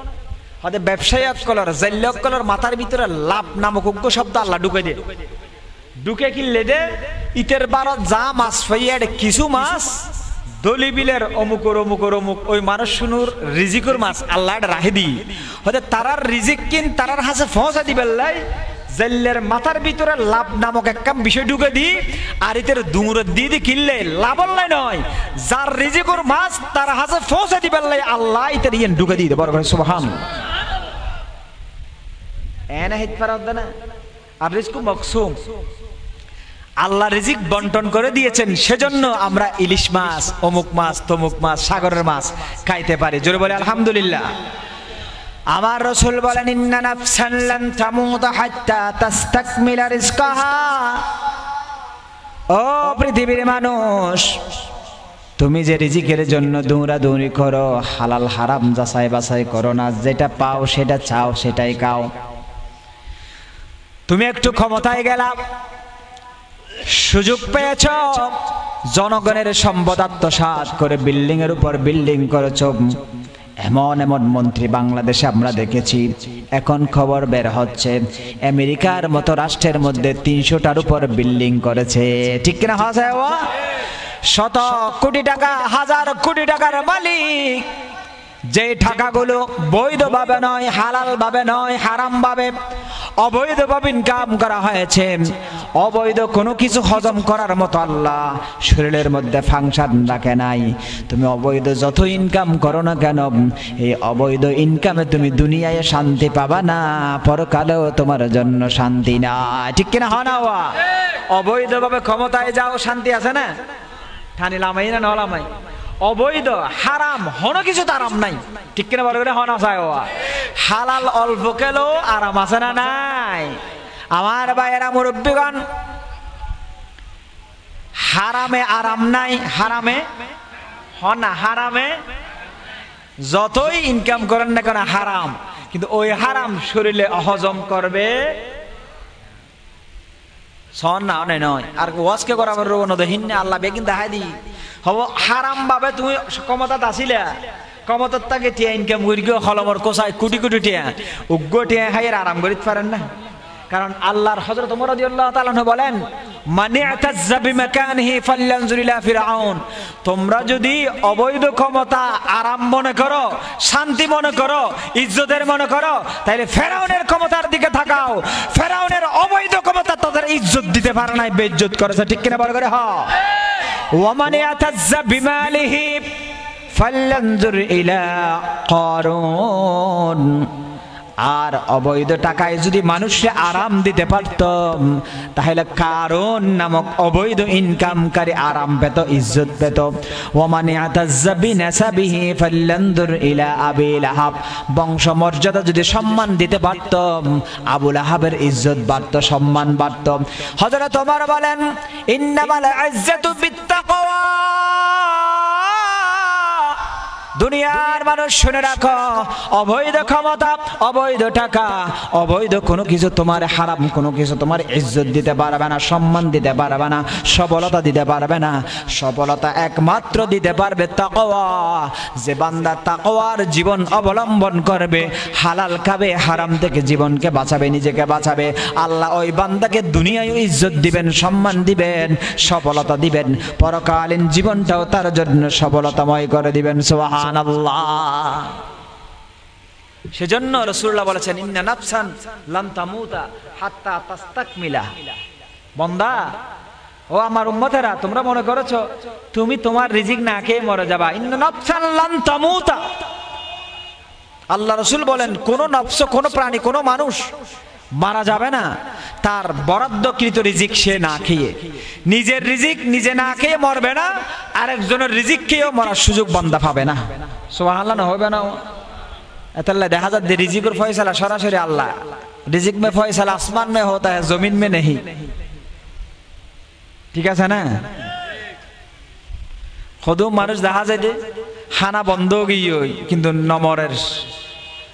হয়তো ব্যবসায়ী কলর জাল্য কলর মাথার ভিতরে লাভ নামক উগ্র শব্দ আল্লাহ ঢুকে দে ঢুকে কিনলে দে ইতের বারত যা মাছ পাইয়া কিছু মাছ দলি বিলের অমুকর ওই মানুষ শুনুর রিজিকুর মাছ আল্লাহ রাহে দি হয়তো তারার রিজিক কিন তারার হাসে ফসা দিবেন লাই জাল্লের মাথার ভিতরে লাভ নামক একটা বিষয় ঢুকে দি আর ইতের দুমুর দিয়ে কিনলে লাভল্লাই নয় যার রিজিকুর মাছ তার হাসে ফসা দিবেন লাই আল্লাহ ইতের ইয়েন ঢুকে দিয়ে বড় করে সুবহানাল্লাহ এনা হিত পারদ না আর রিজকু মকসুম আল্লাহ রিজিক বন্টন করে দিয়েছেন সেজন্য আমরা ইলিশ মাছ অমুক মাছ তমুক মাছ সাগরের মাছ খাইতে পারি জোরে বলে আলহামদুলিল্লাহ আমার রাসূল বলেন ইন্না নাফসান লান তামুত হাত্তা তাস্তাকমিলা রিজকাহা ও পৃথিবীর মানুষ তুমি যে রিজিকের জন্য দৌড়াদৌড়ি করো হালাল হারাম যাচাই বাছাই করো না যেটা পাও সেটা চাও সেটাই খাও তুমি একটু ক্ষমতায় গেলা সুযোগ পেয়েছ জনগণের সম্পদ আত্মসাৎ করে বিল্ডিং এর উপর বিল্ডিং করেছ এমন এমন মন্ত্রী বাংলাদেশে আমরা দেখেছি এখন খবর বের হচ্ছে আমেরিকার মতো রাষ্ট্রের মধ্যে 300টার উপর বিল্ডিং করেছে ঠিক কিনা হাসায় শত কোটি টাকা হাজার কোটি টাকার মালিক যে টাকাগুলো বৈধভাবে নয় হালাল ভাবে নয় হারাম ভাবে অবৈধভাবে ইনকাম করা হয়েছে অবৈধ কোনো কিছু হজম করার মতো আল্লাহ শরীরের মধ্যে ফাংশন রাখে নাই তুমি অবৈধ যত ইনকাম করো না কেন এই অবৈধ ইনকামে তুমি দুনিয়ায় শান্তি পাবা না পরকালেও তোমার জন্য শান্তি না ঠিক কিনা হনাওয়া অবৈধভাবে ক্ষমতায় যাও শান্তি আছে না ঠানি লামাই না নলামাই অবৈধ হারাম হন কিছু তো আরাম নাই ঠিক কিনা বলে করে হনা চায় হালাল অল্প কেলো আরাম আছে না নাই আমার ভাইয়েরা মুরব্বীগণ হারামে আরাম নাই হারামে হনা হারামে যতই ইনকাম করেন না কেন হারাম কিন্তু ওই হারাম শরীরে অহজম করবে সন না নয় নয় আর ওয়াজকে করা করবো নদীহীন আল্লাহ বেগিন দেখাই দি হব হারাম ভাবে তুমি ক্ষমতাত আছিলা ক্ষমতার তাকে টিয়া ইনকাম করি গিয়ে হলমর কোসায় কোটি কোটি টিয়া উগ্র টিয়া হাইয়ের আরাম করিতে পারেন না কারণ আল্লাহর হযরত ওমর রাদিয়াল্লাহু তাআলা আনহু বলেন মানি আতাজ্জা বিমাকানিহি ফালয়ানজুর ইলা ফিরআউন তোমরা যদি অবৈধ ক্ষমতা আরাম মনে করো শান্তি মনে করো ইজ্জতের মনে করো তাহলে ফেরাউনের ক্ষমতার দিকে তাকাও ফেরাউনের অবৈধ ক্ষমতা তাদের ইজ্জত দিতে পারে না বেইজ্জত করেছে ঠিক কিনা বল করে হ্যাঁ ওয়া মানি আতাজ্জা বিমালিহি ফালয়ানজুর ইলা কারুন আর অবৈধ টাকায় যদি মানুষকে আরাম দিতে পারত তাহলে কারণ নামক অবৈধ ইনকামকারী আরাম পেত ইজ্জত পেত ওমানি আতাজ্জা বিনাসাবিহি ফাল্লানদুর ইলা আবি লাহাব বংশ মর্যাদা যদি সম্মান দিতে পারত আবু লাহাবের ইজ্জত বাড়ত সম্মান বাড়ত হযরত ওমর বলেন ইন্নামাল ইজ্জাতু বিত্তাকওয়া দুনিয়ার মানুষ শুনে রাখো, অবৈধ ক্ষমতা, অবৈধ টাকা, অবৈধ কোনো কিছু তোমার, হারাম কোনো কিছু তোমার ইজ্জত দিতে পারবে না, সম্মান দিতে পারবে না, সফলতা দিতে পারবে না। সফলতা একমাত্র দিতে পারবে তাকওয়া। যে বান্দা তাকওয়ার জীবন অবলম্বন করবে, হালাল খাবে, হারাম থেকে জীবনকে বাঁচাবে, নিজেকে বাঁচাবে, আল্লাহ ওই বান্দাকে দুনিয়ায় ইজ্জত দিবেন, সম্মান দিবেন, সফলতা দিবেন, পরকালীন জীবনটাও তার জন্য সফলতাময় করে দিবেন। সুবহানাল্লাহ। সেজন্য রাসূলুল্লাহ বলেছেন, ইন্না নাফসান লান তামুতা হাত্তা তাস্তাকমিলা। বান্দা, ও আমার উম্মতেরা, তোমরা মনে করেছো তুমি তোমার রিজিক না খেয়ে মরে যাবা। ইন্না নাফসান লান তামুতা। আল্লাহ রাসূল বলেন, কোন নফস, কোন প্রাণী, কোন মানুষ মারা যাবে না তার বরাদ্দকৃত রিজিক সে না খেয়ে। নিজের রিজিক নিজে না খেয়ে মরবে না, আরেকজনের রিজিক খেয়েও মরার সুযোগ বান্দা পাবে না। সুবহানাল্লাহ না হবে না? এতলা দেখা যায় রিজিকের ফয়সালা সরাসরি আল্লাহ। রিজিক মে ফয়সালা আসমান মে होता है, জমিন মে नहीं। ঠিক আছে না? কত মানুষ দেখা যায় যে খানা বন্ধ গিয়ে কিন্তু নমরের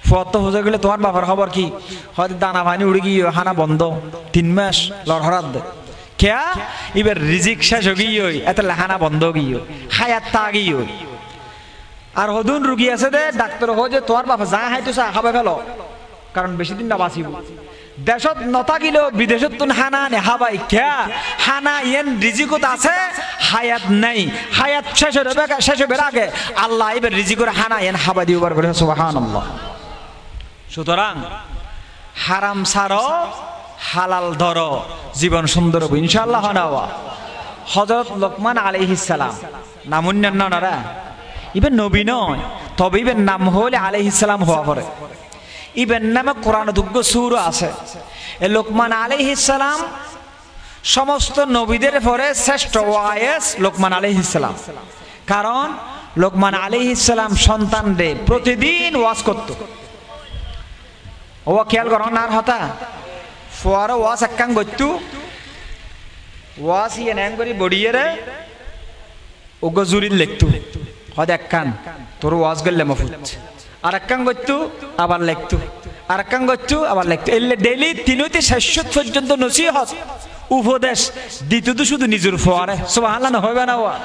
ফত হয়ে গেলে তোমার বাবার খবর কি? হয়তো দানা পানি উড়ে গিয়ে খানা বন্ধ 3 মাস লড়হরাত क्या এবার রিজিক শেষ হয়ে গিয়ে এত খানা বন্ধ গিয়ে হায়াত তা গিয়ে। আর হদুন রুগী আছে দে ডাক্তার হয় যে তোমার বাবা যা হাইতো চা খাবে ফেলো, কারণ বেশি দিন না বাঁচিব। দেশত নথাকিলেও বিদেশত তুন হানা নে হাবাই খেয়া হানা ইয়েন রিজিকত আছে, হায়াত নাই। হায়াত শেষ হবে আগে আল্লাহ এবার রিজিকের হানা ইয়েন হাবা দিবার করে। সুবহানাল্লাহ। সুতরাং হারাম ছাড়ো, হালাল ধরো, জীবন সুন্দর হবে ইনশাআল্লাহ। হনাওয়া হযরত লোকমান আলাইহিস সালাম নামুন্নান নারা ইবেন নবী নয়, তবে ইবেন নাম হলে আলাইহিস সালাম হওয়া পড়ে। ইবেন নামে কোরআন দুগ্গ সূরা আছে। এ লোকমান আলাইহিস সালাম সমস্ত নবীদের পরে শ্রেষ্ঠ ওয়াইস লোকমান আলাইহিস সালাম। কারণ লোকমান আলাইহিস সালাম সন্তানদের প্রতিদিন ওয়াজ করত। ও খেয়াল করো না হতা ফোয়ারা ওয়াজ একখান করতু, ওয়াজ ইয়ে নাম করি বড়িয়ে ওগো জুরির লিখতু, হয়তো একখান তোর ওয়াজ গেলে মফুত, আর একখান করতু আবার লিখতু, আর একখান করতু আবার লিখতু। এলে ডেইলি 360 পর্যন্ত নসিহত উপদেশ দিত তো শুধু নিজের ফোয়ারে। সুবহানাল্লাহ না হবে না? ওয়া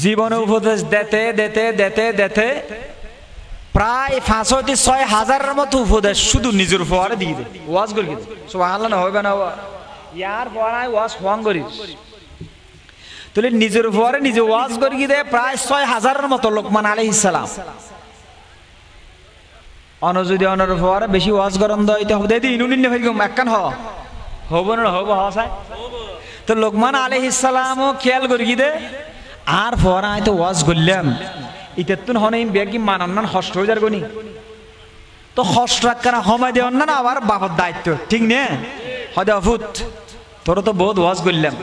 জীবনে উপদেশ দিতে দিতে দিতে দিতে প্রায় 5,000-6,000 মতো উপদেশ শুধু নিজের ফোয়ারে দিয়ে দে ওয়াজ করি। সুবহানাল্লাহ না হবে না? ওয়া ইয়ার ফোয়ারায় ওয়াজ হওয়াং করি তুলে নিজের ফোয়ারে নিজে ওয়াজ করি দে প্রায় 6,000 মতো লোকমান আলাইহিস সালাম। অন যদি অনর ফোয়ারে বেশি ওয়াজ করন দইতে হবে দেদি ইনুনিন হইগম একখান হবো না হবো হসাই। তো লোকমান আলাইহিস সালামও খেয়াল করি দে আর ফোয়ারায় তো ওয়াজ করলাম ইতেতুন হনেই বেগি মানান্নান হষ্ট হয়ে যার গনি, তো হষ্ট রাখানা সময় দেওয়ার না আবার বাবার দায়িত্ব, ঠিক নে? হয়তো অফুত তোর তো বহুত ওয়াজ করলাম,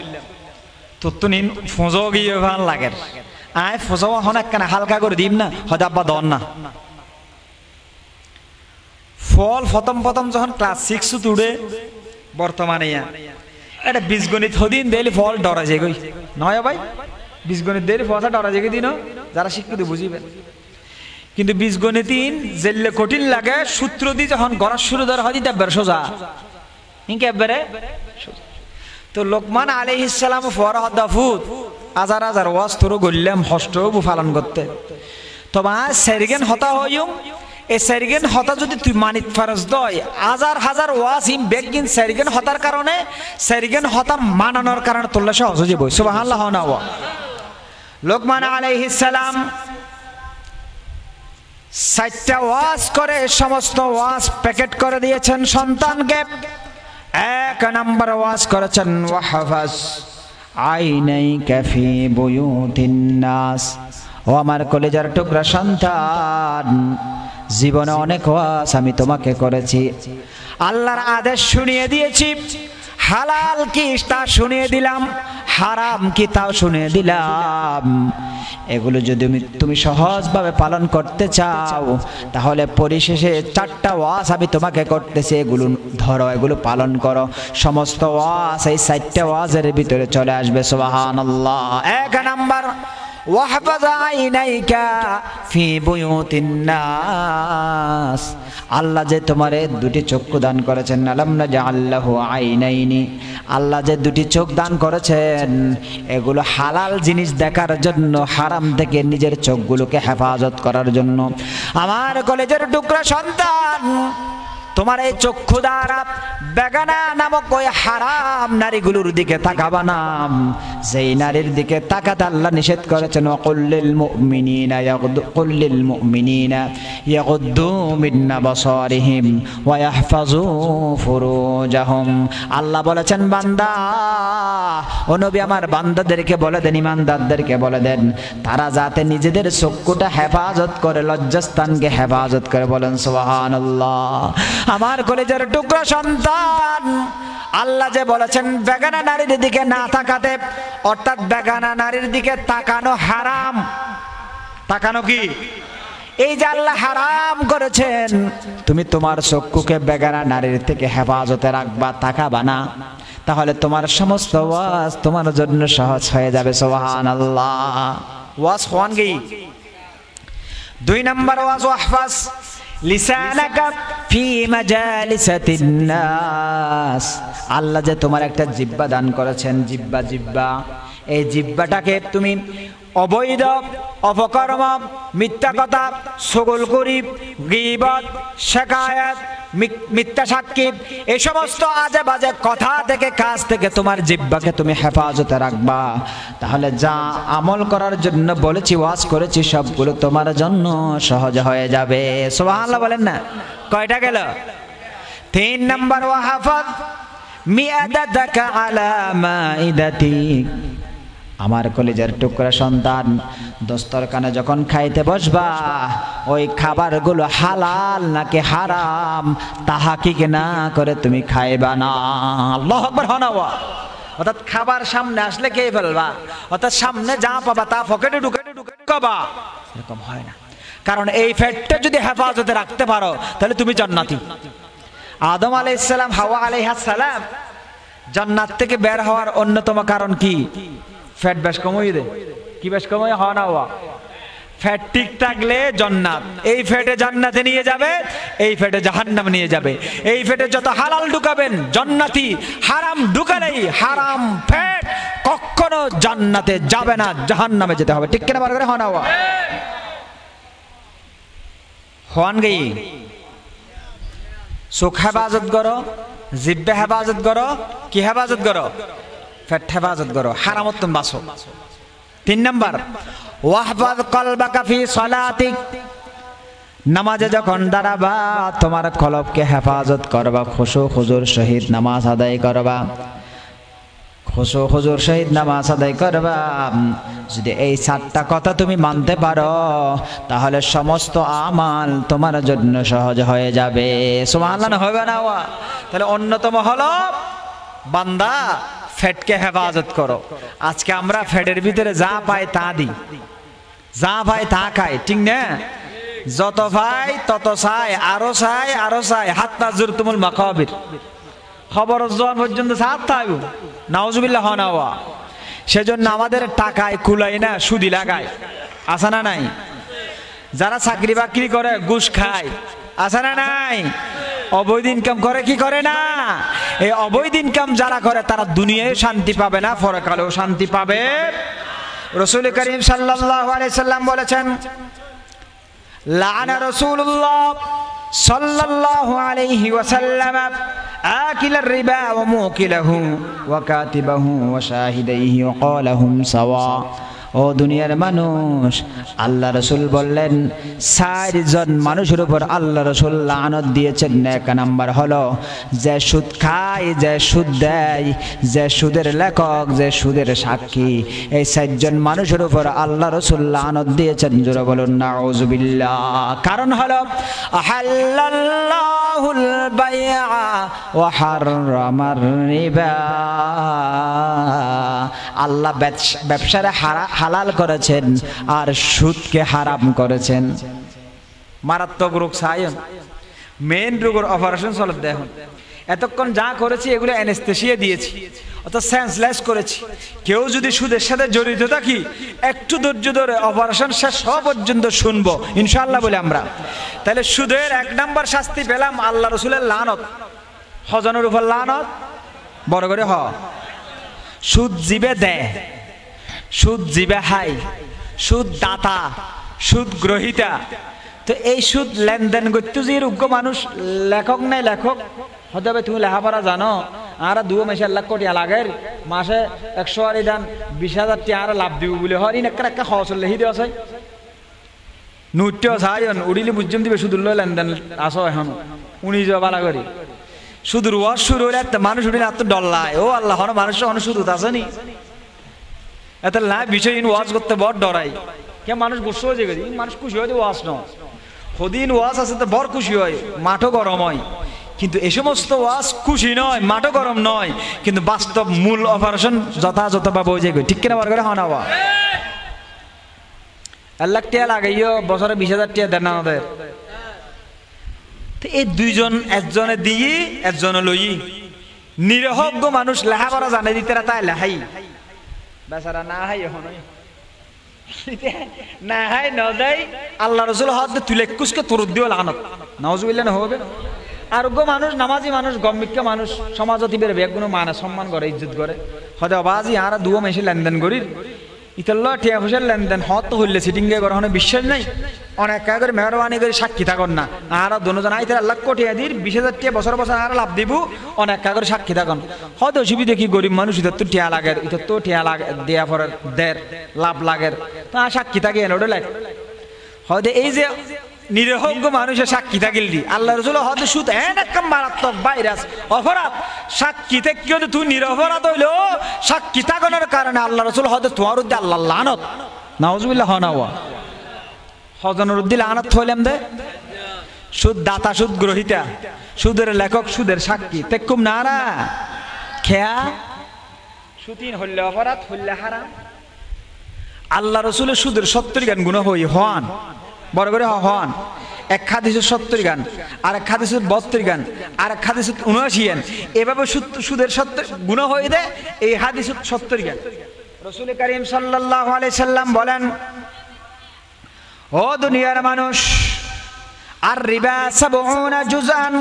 তোর তো নিন ফোঁজো গিয়ে ভাল লাগে, আয় ফোঁজো হন একখানা হালকা করে দিম না, হয়তো আব্বা দন না। ফল প্রথম যখন ক্লাস 6 তুড়ে বর্তমানে এটা বীজগণিত হদিন দিলে ফল ডরা যায় গই নয় ভাই। বীজগণিত দিলে ফসা ডরা যায় দিন যারা শিক্ষিত বুঝিবেন। কিন্তু বীজগণিত যেলে কঠিন লাগে সূত্র দিয়ে যখন গড়ার শুরু ধরা হয় দিতে সোজা ইনকেবারে। তো লোকমান আলাইহিস সালাম ফরা হদাফুত হাজার ওয়াজ তোর গল্লাম হষ্ট পালন করতে। তবে সেরিগেন হতা হইম এই সেরিগেন হতা যদি তুই মানিত ফরজ দয় হাজার ওয়াজ ইম বেগিন সেরিগেন হতার কারণে সেরিগেন হতা মানানোর কারণে তোল্লা সহজ হয়ে যাবে। সুবহানাল্লাহ না? ওয়া লোকমান আলাইহিস সালাম 4টা ওয়াজ করে সমস্ত ওয়াজ প্যাকেট করে দিয়েছেন সন্তানকে। 1 নম্বর ওয়াজ করেছেন ওয়াহফাজ আইনাইকা ফি বুয়ুতিন নাস। ও আমার কলেজার টুকরা সন্তান, জীবনে অনেক ওয়াজ আমি তোমাকে করেছি, আল্লাহর আদেশ শুনিয়ে দিয়েছি, হালাল কি তা শুনিয়ে দিলাম, হারাম কি তাও শুনিয়ে দিলাম। এগুলো যদি তুমি সহজভাবে পালন করতে চাও তাহলে পরিশেষে 4টা ওয়াজ আমি তোমাকে করতেছি, এগুলো ধরো, এগুলো পালন করো। সমস্ত ওয়াজ এই 4টা ওয়াজের ভিতরে চলে আসবে। সুবহানাল্লাহ। 1 নাম্বার ওয়াহফাজ আইনাইকা ফি বুয়ুতিন নাস, আল্লাহ যে তোমারে দুটি চক্ষু দান করেছেন, আলাম নাজআল্লাহু আইনাইনি, আল্লাহ যে দুটি চোখ দান করেছেন এগুলো হালাল জিনিস দেখার জন্য, হারাম থেকে নিজের চোখগুলোকে হেফাজত করার জন্য। আমার কলেজের টুকরা সন্তান, তোমার এই চক্ষু দ্বারা বেগানা নামক ওই হারাম নারীগুলোর দিকে তাকাবা না, যেই নারীর দিকে তাকাতে আল্লাহ নিষেধ করেছেন। কুল্লিল মুমিনিনা ইয়াগুদ্দু মিন আবসারিহিম ওয়া ইয়াহফাজু ফুরুজাহুম, আল্লাহ বলেছেন বান্দা, ও নবী আমার বান্দাদেরকে বলে দেন, ইমানদারদেরকে বলে দেন, তারা যাতে নিজেদের চক্ষুটা হেফাজত করে, লজ্জাস্থানকে হেফাজত করে। বলেন সুবহানাল্লাহ। আমার কলেজের টুকরা সন্তান, আল্লাহ যে বলেছেন বেগানা নারীর দিকে না তাকাতে, অর্থাৎ বেগানা নারীর দিকে তাকানো হারাম। তাকানো কি? এই যে আল্লাহ হারাম করেছেন, তুমি তোমার চক্ষুকে বেগানা নারীর থেকে হেফাজতে রাখবা, তাকাবা না, তাহলে তোমার সমস্ত ওয়াজ তোমার জন্য সহজ হয়ে যাবে। সুবহানাল্লাহ। ওয়াজ হওয়ান কি? 2 নম্বর ওয়াজ, ওয়াহফাজ লিসানাকা ফি মাজালিসাতিন নাস, আল্লাহ যে তোমার একটা জিহ্বা দান করেছেন, জিহ্বা, এই জিহ্বাটাকে তুমি অবৈধ, অপকর্ম, মিথ্যা কথা, চগলখড়ি, গীবত, শিকায়াত, মিথ্যা সাক্ষী, এই সমস্ত আজে বাজে কথা থেকে, কাজ থেকে তোমার জিহ্বাকে তুমি হেফাজতে রাখবা, তাহলে যা আমল করার জন্য বলেছি, ওয়াজ করেছি, সবগুলো তোমার জন্য সহজ হয়ে যাবে। সুবহানাল্লাহ বলেন না? কয়টা গেল? 3 নম্বর, ওয়াহফাজ মিআদাতাকা আলা মাইদাতিক, আমার কলেজের টুকরা সন্তান, দস্তরখানে যখন খাইতে বসবা, ওই খাবারগুলো হালাল নাকি হারাম তাহাকিক না করে তুমি খাইবা না। আল্লাহু আকবার। হনাওয়া, অর্থাৎ খাবার সামনে আসলে খেয়ে ফেলবা, অর্থাৎ সামনে যা পাবা তা পকেটে ঢুকে খাবা, এরকম হয় না। কারণ এই ফ্যাটটা যদি হেফাজতে রাখতে পারো তাহলে তুমি জান্নাতি। আদম আলাইহিস সালাম, হাওয়া আলাইহিস সালাম জান্নাত থেকে বের হওয়ার অন্যতম কারণ কি? ফ্যাট বেশ কমই দেয়। কি বেশ কমই হয় না? ফ্যাট ঠিক থাকলে জান্নাত, এই ফ্যাটে জান্নাতে নিয়ে যাবে, এই ফ্যাটে জাহান্নামে নিয়ে যাবে। এই ফ্যাটে যত হালাল ঢুকাবেন জান্নাতি, হারাম ঢুকালেই হারাম ফ্যাট কখনো জান্নাতে যাবে না, জাহান্নামে যেতে হবে। ঠিক কিনা? বার করে হন হওয়া হন গই। চোখ হেফাজত করো, জিহ্বা হেফাজত করো, কি হেফাজত করো? ফ্যাট হেফাজত করো, হারামত্তম বাসো। 3 নম্বর, ওয়াহফাজ কলবাকা ফি সালাতিক, নামাজে যখন দাঁড়াবা তোমার কলবকে হেফাজত করবা, খুশু খুজুর সহিত নামাজ আদায় করবা, খুশু খুজুর সহিত নামাজ আদায় করবা। যদি এই 7টা কথা তুমি মানতে পারো তাহলে সমস্ত আমাল তোমার জন্য সহজ হয়ে যাবে। সুবহানাল্লাহ। হবে না? তাহলে অন্যতম হলো বান্দা ফ্যাটকে হেফাজত করো। আজকে আমরা ফ্যাটের ভিতরে যা পাই তা দিই, যা পাই তা খাই, ঠিক না? যত পাই তত চাই, আরো চাই, আরো চাই, হাত্তা জুরতুমুল মাকাবির, খবর জোয়ান পর্যন্ত সাথ থাকবো। নাউজুবিল্লাহ। হনাওয়া। সেজন্য আমাদের টাকায় কুলাই না, সুদি লাগায়। আছে না নাই? যারা চাকরি বাকরি করে ঘুষ খায়, আছে না নাই? অবৈধ ইনকাম করে, কি করে না? এই অবৈধ ইনকাম যারা করে তারা দুনিয়ায় শান্তি পাবে না, পরকালেও শান্তি পাবে। রাসূল করিম সাল্লাল্লাহু আলাইহি সাল্লাম বলেছেন, লাআনা রাসূলুল্লাহ সাল্লাল্লাহু আলাইহি ওয়াসাল্লাম আকিলার রিবা ওয়া মুকিলাহু ওয়া কাতিবাহু ওয়া শাহিদাইহি ওয়া ক্বালাহুম সাওয়া। ও দুনিয়ার মানুষ, আল্লাহ রসুল বললেন 4 জন মানুষের উপর আল্লাহ রসুল লানত দিয়েছেন। 1 নাম্বার হলো যে সুদ খায়, যে সুদ দেয়, যে সুদের লেখক, যে সুদের সাক্ষী, এই 4 জন মানুষের উপর আল্লাহ রসুল লানত দিয়েছেন। জোরে বলুন নাউযুবিল্লাহ। কারণ হলো আহাল্লাল্লাহুল বাইআ ওয়া হাররামার রিবা, আল্লাহ ব্যবসারে হালাল করেছেন আর সুদকে হারাম করেছেন। মারাত্মক রোগ সায়ন, মেইন রোগের অপারেশন চলে। দেখুন এতক্ষণ যা করেছি এগুলো অ্যানেস্থেসিয়া দিয়েছি, অর্থাৎ সেন্সলেস করেছি। কেউ যদি সুদের সাথে জড়িত থাকি একটু ধৈর্য ধরে অপারেশন শেষ হওয়া পর্যন্ত শুনবো ইনশাআল্লাহ বলে আমরা। তাহলে সুদের 1 নম্বর শাস্তি পেলাম আল্লাহ রসুলের লানত, হজনের উপর লানত, বড় করে হ। সুদ জিবে দেয়, সুদ জিবে হাই, সুদ দাতা, সুদ গ্রহিতা। তো এই সুদ লেনদেন করতে যে যোগ্য মানুষ লেখক নাই, লেখক হতে হবে তুমি লেখাপড়া জানো, আর 2 মাসে 1 লাখ কোটি লাগের মাসে 100 দান 20,000 টি আর লাভ দিব বলে হরিন একটা খরচ লেহি দেওয়া চাই নুট্য সায়ন উড়িলে বুঝম দিবে সুদুর লেনদেন আসো এখন উনি যাওয়া বালা করি সুদূর ওয়াজ শুরু হলে একটা মানুষ উঠে এত ডল্লায়, ও আল্লাহ হন মানুষ সুদ আসেনি এত না বিষয় ওয়াজ করতে বড় ডরাই কে মানুষ বসে হয়ে গেছে, মানুষ খুশি হয় ওয়াজ ন হদিন ওয়াজ আছে তো বড় খুশি হয়, মাঠও গরম হয়। কিন্তু এই সমস্ত ওয়াজ খুশি নয়, মাঠও গরম নয়, কিন্তু বাস্তব মূল অপারেশন যথাযথভাবে হয়ে যায়। ঠিক কিনা বার করে হন আবার 1 লাখ টাকা লাগাইও বছরে 20,000 টাকা দেন আমাদের। এই দুইজন একজনে দিই একজনে লই, নিরহজ্ঞ মানুষ লেখাপড়া জানে দিতে তাই লেখাই বেচারা না হাই এখন না হাই ন দেয় আল্লাহ রসুল হাত তুলে কুচকে তোর দিও লানত নওয়াজুবিল্লাহ না হবে। আরোগ্য মানুষ নামাজি মানুষ গম্মিকা মানুষ সমাজতি বের বেগুনো মানে সম্মান করে ইজ্জত করে হয়তো বাজি আর 2 মাসে লেনদেন করি ইতাল্লা টিয়া পয়সার লেনদেন হত হইলে সিটিংয়ে করা হনে বিশ্বাস নাই। অনেক কাজ করে মেহরবানি করে সাক্ষী থাকুন না, আর দুজন আইতে 1 লাখ কোটি দির 20,000 টাকা বছর বছর আর লাভ দিব, অনেক কাজ করে সাক্ষী থাকুন হয়তো অসুবিধা কি গরিব মানুষ ইতার তো টিয়া লাগে, ইতার তো টিয়া লাগে দেয়া পরে দের লাভ লাগের তা সাক্ষী থাকে এনে ওটা লাগে হয়তো এই যে নিরহজ্ঞ মানুষের সাক্ষী থাকিল দি আল্লাহ রসুল হয়তো সুদ একদম মারাত্মক ভাইরাস অপরাধ। সাক্ষী থেকে তুই নিরপরাধ হইলো সাক্ষী থাকানোর কারণে আল্লাহ রসুল হয়তো তোমার উদ্দে আল্লাহ লানত নাউজুবিল্লাহ হনাওয়া হজনের উদ্দিন লানত হইলাম দে। সুদ দাতা, সুদ গ্রহিতা, সুদের লেখক, সুদের সাক্ষী তেকুম নারা খেয়া সুতিন হইলে অপরাধ হইলে হারাম। আল্লাহ রসুলের সুদের 70 গান গুণ হই হন বড় করে হন। 1 হাদিসে 70 গান, আর 1 হাদিসে 72 গান, আর 1 হাদিসে 79 গান, এভাবে সুদের 70 গুণ হয়ে দেয়। এই হাদিসে 70 গান। রাসূল করিম সাল্লাল্লাহু আলাইহি সাল্লাম বলেন, ও দুনিয়ার মানুষ, আর রিবা 70 জুজান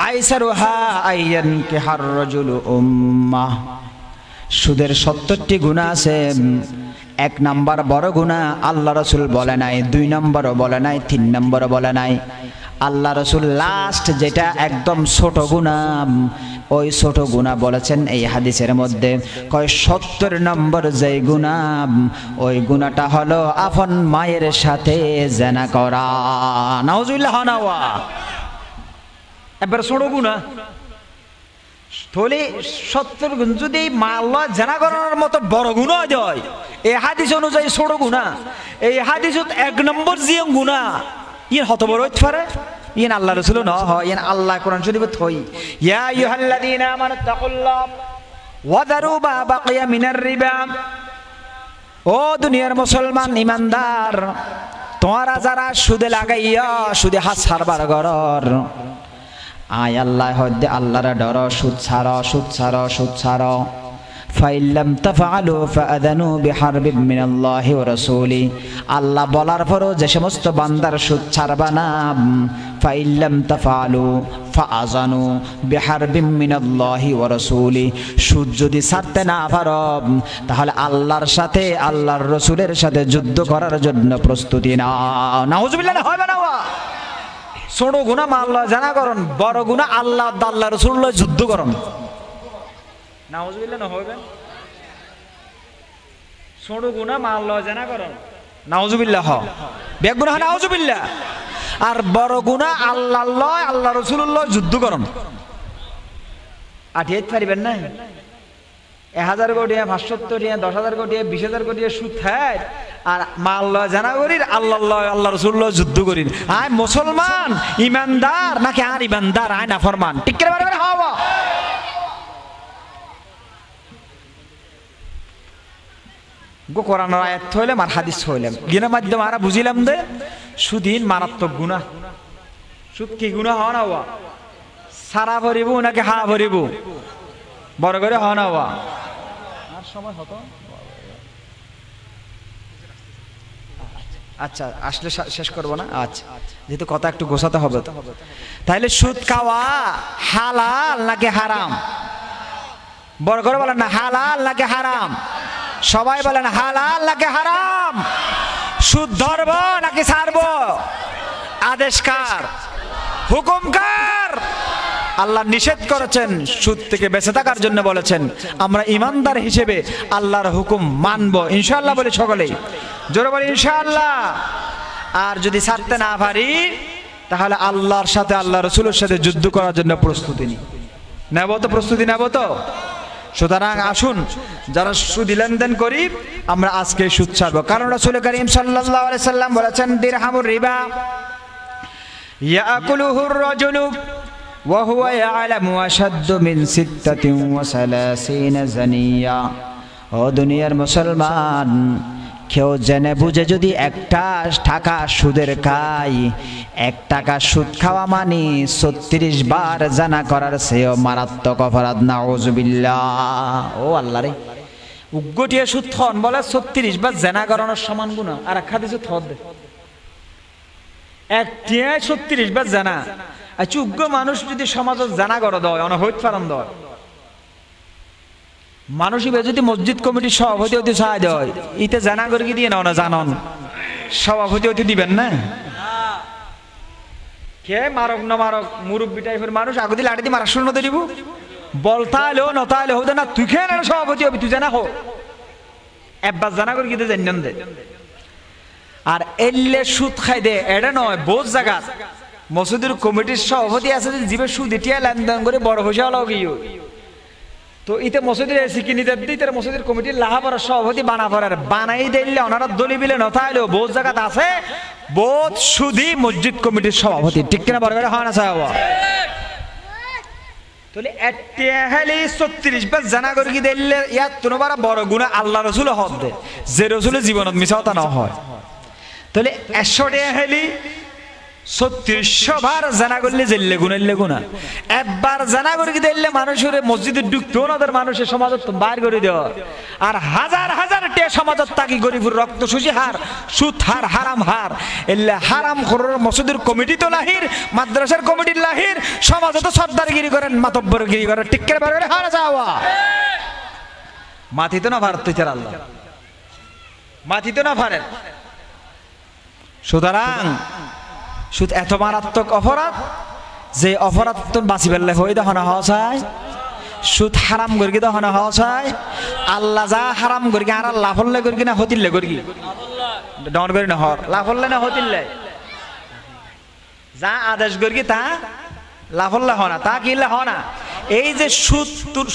আইসারুহা আইয়ান কিহার রাজুলু উম্মাহ। সুদের 70টি গুনাহ আছে। 1 নম্বর বড় গুনাহ আল্লাহ রসুল বলে নাই, 2 নম্বরও বলে নাই, 3 নম্বরও বলে নাই। আল্লাহ রসুল লাস্ট যেটা একদম ছোট গুনাহ, ওই ছোট গুনাহ বলেছেন এই হাদিসের মধ্যে কয় 70 নম্বর যেই গুনাহ, ওই গুনাহটা হলো আপন মায়ের সাথে জিনা করা। নাউজুবিল্লাহ নাওয়া এবার ছোট গুনাহ তাহলে 70 গুণ যদি মা আল্লাহ জিনা করার মতো বড় গুনাহ হয়, এই হাদিস অনুযায়ী ছোট গুনাহ। এই হাদিসত 1 নম্বর যে গুনাহ ইন হত বড় হইতে পারে, ইন আল্লাহ রাসূল ন হয়, ইন আল্লাহ কোরআন শরীফে থই ইয়া আইয়ুহাল্লাযীনা আমানু তাকুল্লাহ ওয়া দারু মা বাকিয়া মিনার রিবা। ও দুনিয়ার মুসলমান ইমানদার, তোমরা যারা সুদে লাগাইয়া সুদে হাত ছাড়বার গরর আয় আল্লাহ হদ্দে আল্লাহর ডর, সুদ ছাড়ো, সুদ ছাড়ো, সুদ ছাড়ো। ফাইল্লাম তাফআলু ফাআযানু বিহারবিম মিনাল্লাহি ওয়া রাসূলি। আল্লাহ বলার পরও যে সমস্ত বান্দার সুদ ছাড়বা না, ফাইল্লাম তাফআলু ফাআযানু বিহারবিম মিনাল্লাহি ওয়া রাসূলি। সুদ যদি ছাড়তে না পারো তাহলে আল্লাহর সাথে, আল্লাহর রাসূলের সাথে যুদ্ধ করার জন্য প্রস্তুতি নাও। নাউজুবিল্লাহ হবে না। ছোট গুনাহ মা আল্লাহ জানা করুন, বড় গুনাহ আল্লাহ আল্লাহ রাসূলুল্লাহ যুদ্ধ করুন। নাউজুবিল্লাহ না হবে। ছোট গুনাহ মা আল্লাহ জানা করুন, নাউজুবিল্লাহ বেগ গুনাহ নাউজুবিল্লাহ। আর বড় গুনাহ আল্লাহ আল্লাহ রাসূলুল্লাহ যুদ্ধ করুন। আঠিয়াত পারিবেন না 1000 কোটি 570 কোটি 10,000 কোটি 20,000 কোটি সুদ খায়, আর মা আল্লাহ জানা করির আল্লাহ আল্লাহ রাসূলুল্লাহ যুদ্ধ করির। আয় মুসলমান ইমানদার নাকি আর ইমানদার আয় নাফরমান? ঠিক করে বলবেন হওয়া গো কোরআন আয়াত হইলে আর হাদিস হইলাম গিনা মাধ্যমে আমরা বুঝিলাম দে সুদিন মারাত্মক গুনাহ। সুদ কি গুনাহ হওয়া না হওয়া? সারা ভরিব নাকি হা ভরিব? বড় করে হওয়া আর সময় হতো। আচ্ছা আসলে শেষ করবো না, আচ্ছা যেহেতু কথা একটু গোছাতে হবে। তাহলে সুদ খাওয়া হালাল নাকি হারাম? বড় করে বলেন না, হালাল নাকি হারাম? সবাই বলেন হালাল নাকি হারাম? সুদ ধরবো নাকি ছাড়বো? আদেশ কার? হুকুম কার? আল্লাহ নিষেধ করেছেন, সুদ থেকে বেঁচে থাকার জন্য বলেছেন। আমরা ইমানদার হিসেবে আল্লাহর হুকুম মানবো ইনশাআল্লাহ বলি সকলেই, জোরে বলি ইনশাআল্লাহ। আর যদি ছাড়তে না পারি তাহলে আল্লাহর সাথে আল্লাহ রাসূলের সাথে যুদ্ধ করার জন্য প্রস্তুতি নেব তো, প্রস্তুতি নেব তো। সুতরাং আসুন যারা সুদ লেনদেন করি আমরা আজকে সুদ ছাড়বো, কারণ রাসূল করিম সাল্লাল্লাহু আলাইহি সাল্লাম বলেছেন দিরহামুর রিবা ইয়াকুলুহুর রাজুলু ওয়া হুয়া ইয়ালামু আশাদ্দু মিন 36 জানিয়া। ও দুনিয়ার মুসলমান, কেউ জেনে বুঝে যদি একটা টাকা সুদের খায়, 1 টাকা সুদ খাওয়া মানে 36 বার জানা করার চেয়েও মারাত্মক অপরাধ। নাউযুবিল্লাহ। ও আল্লাহ রে, উগ্গটিয়া সুদ থন বলে 36 বার জানা করানোর সমান গুনাহ। আর এক হাদিসে থদ দে একটিয়া 36 বার জানা। আচ্ছা উগ্র মানুষ যদি সমাজত জানা করে দেয় অনহৈত ফারান দেয়, মানুষই যদি মসজিদ কমিটির সভাপতি হতে চায় দেয়, ইতে জানা করে কি দিয়ে না জানন সভাপতি হতে দিবেন না? কে মারক না মারক মুরব্বী টাইপের মানুষ আগুদি লাঠি দিয়ে মারা শুরু নতে দিব, বলতাইলেও নতাইলে হতে না, তুই খেয়ে না সভাপতি হবি, তুই জানা হো একবার জানা করে গিয়ে জানেন দে। আর এলে সুদ খাই দে এটা নয়, বোঝ জায়গা মসজিদের কমিটির সভাপতি আছে জীবে সুদ এটিয়া লেনদেন করে বড় পয়সা হলো গিয়ে, তো ইতে মসজিদের এসি কিনে দিতে ইতে মসজিদের কমিটির লাহাবার সভাপতি বানাবার বানাই দিলে ওনারা দলি বিলে নথাইলেও বোঝ জায়গাত আছে বোধ সুদি মসজিদ কমিটির সভাপতি, ঠিক কিনা বড় করে হয় না সাহেব? তাহলে একটা হেলি 36 বার জানা করে কি দিলে ইয়াত তোনবার বড় গুনাহ আল্লাহ রাসূল হদ দে, যে রাসূলের জীবনত মিছাওতা না হয়। তাহলে 100 হেলি 3600 বার জানা করলে জেললে গুনাইলে গুনা। একবার জানা করে কি দিলে মানুষের মসজিদে ঢুকতেও না, মানুষের সমাজত বাইর করে দেওয়া। আর হাজার হাজার টে সমাজত তাকি গরিবুর রক্ত সুচি হার, সুদ হার, হারাম হার, এলে হারাম খোরের মসজিদের কমিটি তো লাহির, মাদ্রাসার কমিটির লাহির, সমাজত সর্দারগিরি করেন, মাতব্বরগিরি করেন, ঠিক করে বার করে হারা যাওয়া। মাথিতে না ভারত তুই আল্লাহ মাথিতে না ভারেন। সুতরাং সুদ এত মারাত্মক অপরাধ যে অপরাধ তো বাঁচি পেলে হয়ে দহন হওয়া চায়। সুদ হারাম করি দহন হওয়া চায়। আল্লাহ যা হারাম করি আর লাফল্লে করি না হতিল্লে করি ডন করি না হর লাফল্লে না হতিল্লে, যা আদেশ করি তা লাফল্লে হ না, তা কিনলে হ না। এই যে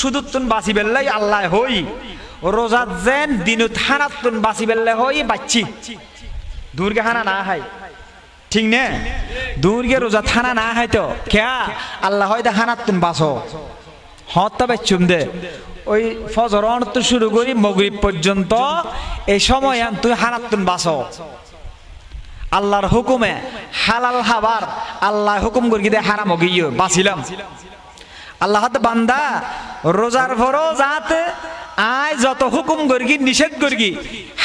সুদ তুন বাঁচি পেলে আল্লাহ হই, রোজাত যেন দিনুত হানাত তুন বাঁচি পেলে হই বাচ্চি দুর্গে হানা না হাই, ঠিক না? দুর্গে রোজা থানা না হয়তো খেয়া আল্লাহ হয়তো হানাত তুন বাঁচো হত্যা বেচুম দে। ওই ফজর অনত্ব শুরু করি মগরিব পর্যন্ত এই সময় তুই হানাত তুন বাঁচো। আল্লাহর হুকুমে হালাল খাবার আল্লাহ হুকুম করি দে হারাম গিয়ে বাঁচিলাম। আল্লাহ বান্দা রোজার ভরো যাতে আয় যত হুকুম করি নিষেধ করি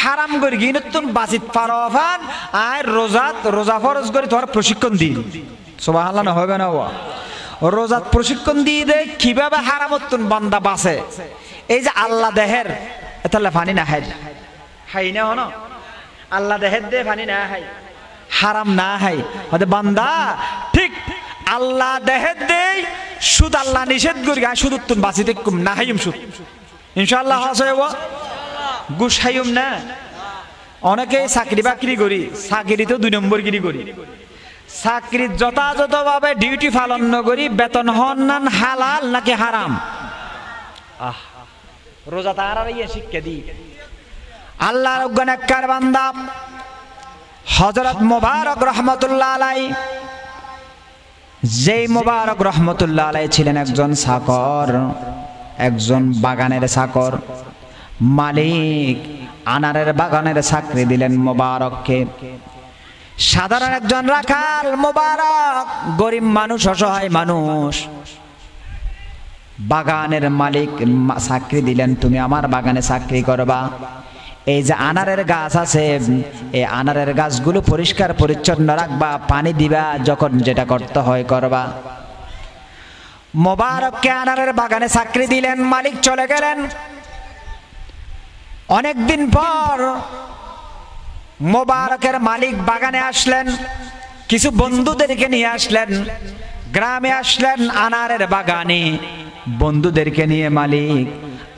হারাম করি নতুন বাঁচিত পারফান আয় রোজা ফরজ করে তোমার প্রশিক্ষণ দিই। সুবহানাল্লাহ না হবে না? রোজাত প্রশিক্ষণ দিয়ে দে কিভাবে হারামতুন বান্দা বাঁচে। এই যে আল্লাহ দেহের এতালে পানি না হাই হাই না হন, আল্লাহ দেহের দে পানি না হাই, হারাম না হাই হতে বান্দা ঠিক আল্লাহ দেহের দে সুদ আল্লাহ নিষেধ করি সুদ তুন বাঁচিতে না হাইম সুদ ইনশাআল্লাহ হাসেব গুস হাইম না। অনেকে চাকরি বাকরি করি, চাকরি তো 2 নম্বর গিরি করি, চাকরি যথাযথভাবে ডিউটি পালন করি বেতন হন হালাল নাকি হারাম। রোজা তার শিক্ষা দি আল্লাহর অজ্ঞানাকার বান্দা হযরত মুবারক রহমাতুল্লাহ আলাইহি, যেই মুবারক রহমাতুল্লাহ আলাইহি ছিলেন একজন চাকর, একজন বাগানের চাকর। মালিক আনারের বাগানের চাকরি দিলেন মুবারককে। সাধারণ একজন রাখাল মুবারক, গরিব মানুষ, অসহায় মানুষ। বাগানের মালিক চাকরি দিলেন, তুমি আমার বাগানে চাকরি করবা। এই যে আনারের গাছ আছে, এই আনারের গাছগুলো পরিষ্কার পরিচ্ছন্ন রাখবা, পানি দিবা, যখন যেটা করতে হয় করবা। মোবারককে আনারের বাগানে চাকরি দিলেন, মালিক চলে গেলেন। অনেকদিন পর মোবারকের মালিক বাগানে আসলেন, কিছু বন্ধুদেরকে নিয়ে আসলেন, গ্রামে আসলেন আনারের বাগানে বন্ধুদেরকে নিয়ে মালিক।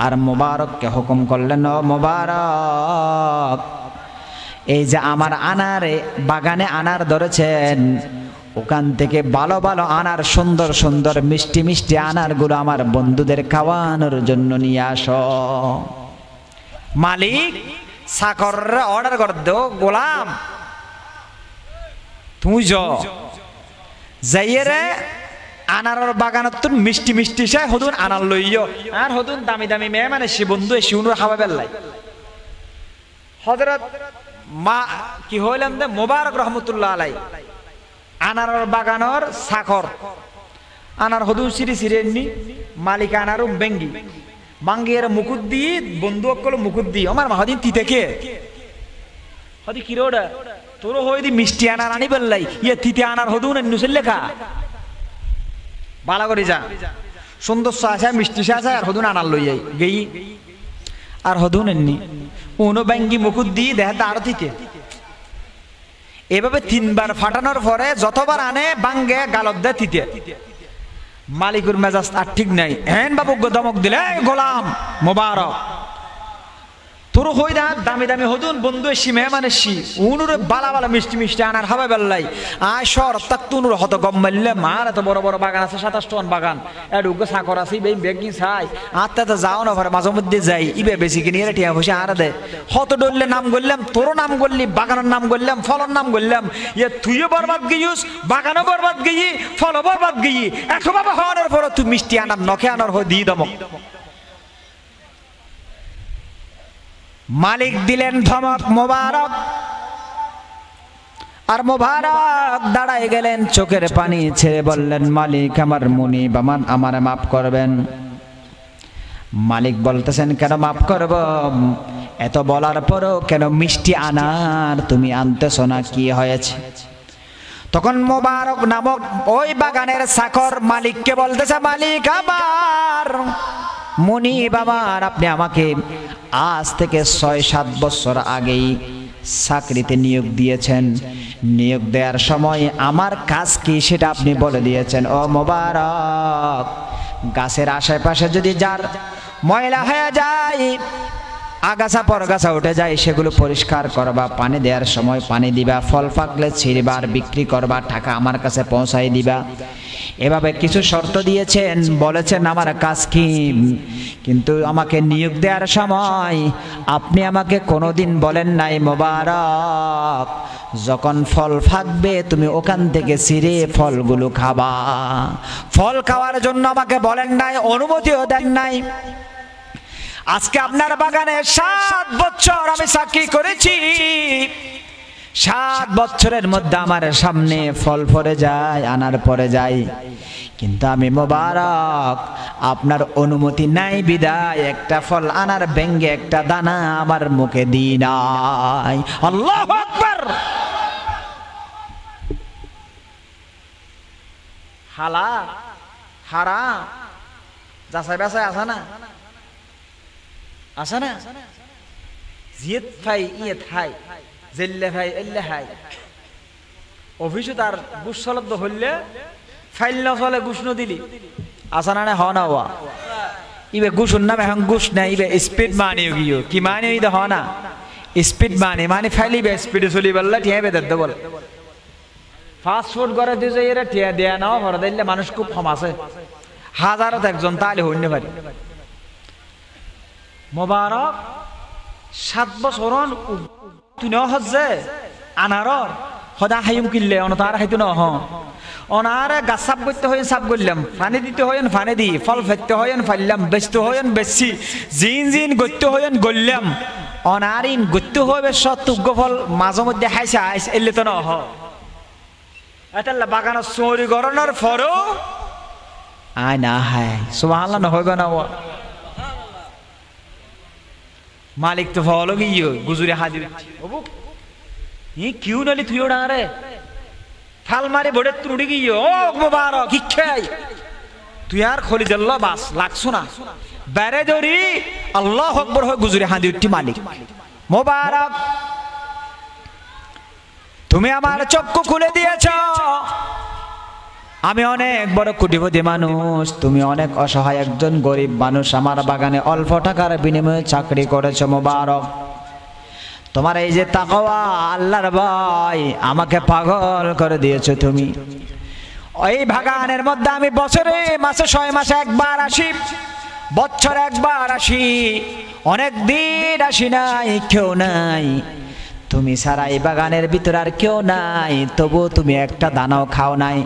আর মোবারককে হুকুম করলেন, ও মোবারক, এই যে আমার আনারে বাগানে আনার ধরেছেন, ওখান থেকে ভালো ভালো আনার, সুন্দর সুন্দর মিষ্টি মিষ্টি আনারগুলো আমার বন্ধুদের খাওয়ানোর জন্য নিয়ে আসো। মালিক চাকররা অর্ডার করে দো, গোলাম তুই যাইয়ে রে আনারের বাগানত তুন মিষ্টি মিষ্টি সে হদুন আনার লইও, আর হদুন দামি দামি মেয়ে মানে সে বন্ধু এসে উনুর খাওয়া বেল্লাই। হযরত মা কি হইলাম দে মোবারক রহমতুল্লাহ আলাই আনারের বাগানোর চাকর, আনার হদুন সিঁড়ি সিঁড়ি এমনি মালিক আনারও বেঙ্গি বাঙ্গি এর মুকুট দি বন্ধু অকল মুকুট দি আমার মাহদিন তিতে কে হদি কিরোডা তোর হই দি মিষ্টি আনার আনি বেল্লাই ইয়ে তিতে আনার হদুন নুসেল লেখা বালা করে যা সুন্দর আছে মিষ্টি আছে আর হদুন আনার লই যাই গেই আর হদুন এমনি উনো ব্যাঙ্গি মুকুট দি দেখা আর তিতে। এভাবে তিনবার ফাটানোর পরে যতবার আনে বাঙ্গে গালত দেয় তিতে। মালিকুর মেজাজ আর ঠিক নাই, হেন বাবু দমক দিলে, গোলাম মোবারক তোর হই না দামি দামি হদুন বন্ধু এসি মেহমান এসি উনুরে বালা বালা মিষ্টি মিষ্টি আনার হাবা বেল্লাই আয় সর তাক তুনুর হত গম মারলে মার এত বড় বড় বাগান আছে 27 টন বাগান এডুগো সাকর আছে বেই বেগি চাই আত্মা তো যাও না মাঝে মধ্যে যাই ইবে বেশি কিনে এর টিয়া বসে আর দে হত ডললে নাম করলাম, তোর নাম করলি, বাগানের নাম করলাম, ফলর নাম করলাম, ইয়ে তুইও বরবাদ গিয়েছিস, বাগানও বরবাদ গিয়ে, ফলও বরবাদ গিয়ে, এত বাবা হওয়ার পর তুই মিষ্টি আনার নখে আনার হয়ে দিয়ে দমক। মালিক দিলেন ধমক মোবারক, আর মোবারক দাঁড়ায় গেলেন, চোখের পানি ছেড়ে বললেন, মালিক আমার মুনিব আমারে মাফ করবেন। মালিক বলতেছেন, কেন মাফ করব? এত বলার পরও কেন মিষ্টি আনার তুমি আনতেছো না, কি হয়েছে? তখন মোবারক নামক ওই বাগানের চাকর মালিককে বলতেছে, মালিক আমার মুনিব আমার, আপনি আমাকে আজ থেকে 6-7 বছর আগেই চাকরিতে নিয়োগ দিয়েছেন, নিয়োগ দেওয়ার সময় আমার কাজ কি সেটা আপনি বলে দিয়েছেন। ও মোবারক, গাছের আশেপাশে যদি যার ময়লা হয়ে যায়, আগাছা পরগাছা উঠে যায়, সেগুলো পরিষ্কার করবা, পানি দেওয়ার সময় পানি দিবা, ফল পাকলে ছিঁড়বা আর বিক্রি করবা, টাকা আমার কাছে পৌঁছাই দিবা। এভাবে কিছু শর্ত দিয়েছেন, বলেছেন আমার কাজ কি, কিন্তু আমাকে নিয়োগ দেওয়ার সময় আপনি আমাকে কোনোদিন বলেন নাই, মোবারক যখন ফল ফাঁকবে তুমি ওখান থেকে ছিঁড়ে ফলগুলো খাবা। ফল খাওয়ার জন্য আমাকে বলেন নাই, অনুমতিও দেন নাই। আজকে আপনার বাগানে 7 বছর আমি চাকরি করেছি, 7 বছরের মধ্যে আমার সামনে ফল পড়ে যায়, আনার পড়ে যায়, কিন্তু আমি মোবারক আপনার অনুমতি নাই বিদায় একটা ফল আনার ভেঙ্গে একটা দানা আমার মুখে দিই নাই। আল্লাহু আকবার। হালা হারাম যাচাই বাছাই আছে না, আছে না? জিয়েত ফাই ইয়ে থাই জেল্লে ভাই এল্লে হাই অফিসে তার গুসলব্দ হইলে ফাইল না চলে গুস দিলি আসা না হ না ওয়া ইবে গুসুর নাম এখন গুস না, ইবে স্পিড মানি গিয়ে কি মানে ইদে হ না স্পিড মানি মানে ফাইলিবে স্পিডে চলি বললা টিয়া বেদের দে বলে ফাস্ট ফুড করে দিয়ে যাই এরা টিয়া দেয়া নাও ভরা দিলে মানুষ খুব কম আছে, হাজারত একজন তাহলে হইতে পারি। মোবারক 7 বছর তুই ন হচ্ছে আনারর সদা হাইম কিনলে অনতার হাইতো ন অনারে গাছ সাপ করতে হয় সাপ করলাম, ফানি দিতে হয় ফানি দি, ফল ফেলতে হয় ফাইলাম, বেচতে হয় বেচছি, জিন জিন গড়তে হয় গড়লাম, অনারিন গড়তে হবে সত্য ফল মাঝে মধ্যে হাইছে হাইছে এলে তো ন এটা বাগানের চৌরি গড়ানোর পরও আয় না হায় সুবহানাল্লাহ না হইবে না মালিক তো ফলো গিয়ে গুজুরে হাজির ই কিউ নলি তুই ওড়া রে ফাল মারে বড়ে তুড়ি গিয়ে ও মুবারক হিখাই তুই আর খলি দিল্লা বাস লাগছো না বেরে ধরি আল্লাহু আকবার হয় গুজুরে হাঁদি উঠি মালিক মুবারক তুমি আমার চক্ষু খুলে দিয়েছো আমি অনেক বড় কোটিপতি মানুষ তুমি অনেক অসহায় একজন গরিব মানুষ আমার বাগানে অল্প টাকার বিনিময়ে চাকরি করেছো মুবারক তোমার এই যে তাকওয়া আল্লাহর ভয় আমাকে পাগল করে দিয়েছো তুমি ওই বাগানের মধ্যে আমি বছরে মাসে 6 মাসে একবার আসি বছরে একবার আসি অনেক দিন আসি নাই কেউ নাই তুমি সারা এই বাগানের ভিতর আর কেউ নাই তবু তুমি একটা দানাও খাও নাই